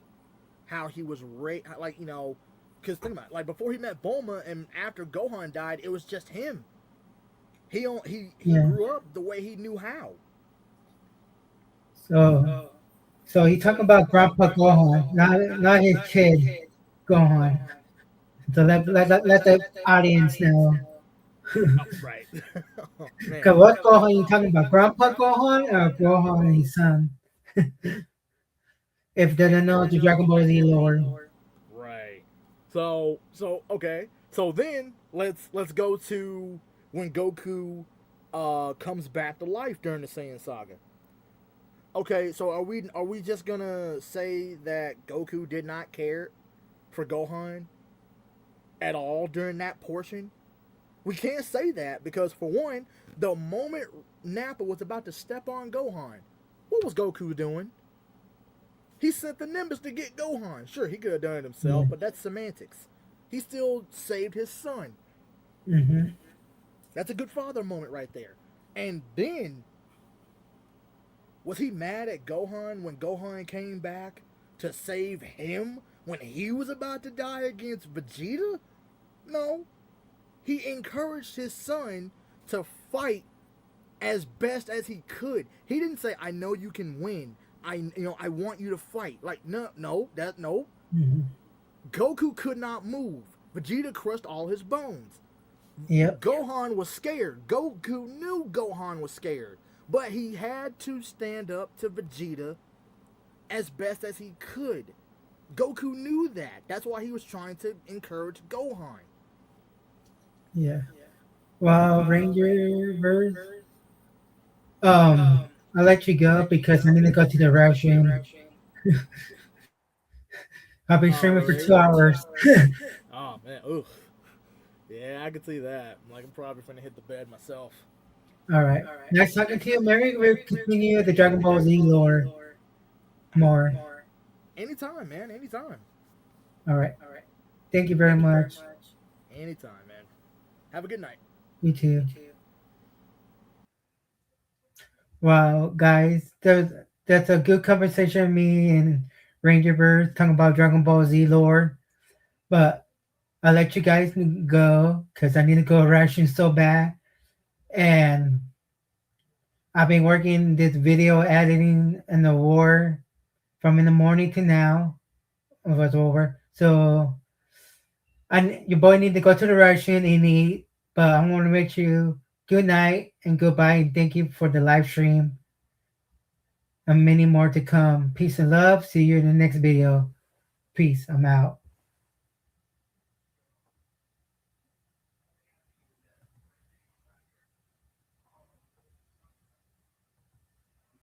how he was raised. Because think about it, like before he met Bulma and after Gohan died, it was just him. He grew up the way he knew how. So he talking about Grandpa Gohan, not his kid Gohan. So let the audience know. Right. Because what Gohan you talking about? Grandpa Gohan or Gohan and his son? If they don't know the Dragon Ball Z lore. Right. So okay. So then let's go to when Goku comes back to life during the Saiyan saga. Okay, so are we just gonna say that Goku did not care for Gohan at all during that portion? We can't say that because, for one, the moment Nappa was about to step on Gohan, what was Goku doing? He sent the Nimbus to get Gohan. Sure, he could have done it himself, but that's semantics. He still saved his son. Mm-hmm. That's a good father moment right there. And then, was he mad at Gohan when Gohan came back to save him when he was about to die against Vegeta? No. He encouraged his son to fight as best as he could. He didn't say, "I know you can win. I want you to fight." Like, no. Mm-hmm. Goku could not move. Vegeta crushed all his bones. Yep. Gohan was scared. Goku knew Gohan was scared, but he had to stand up to Vegeta as best as he could. Goku knew that. That's why he was trying to encourage Gohan. Yeah. Well, Ranger verse. I'll let you go because I'm gonna go to the restroom. I've been streaming for 2 hours. Oh man, oof. Yeah, I can see that. I'm probably gonna hit the bed myself. All right. Nice talking to you, Mary. We'll continue the Dragon Ball Z lore more. Anytime, man. Anytime. All right. Thank you very much. Anytime, man. Have a good night. You too. Wow, guys, that's a good conversation with me and Ranger Bird talking about Dragon Ball Z lore. But I'll let you guys go because I need to go ration so bad. And I've been working this video editing in the war from in the morning to now. It was over. So your boy need to go to the ration and eat. But I want to wish you good night and goodbye. And thank you for the live stream. And many more to come. Peace and love. See you in the next video. Peace. I'm out.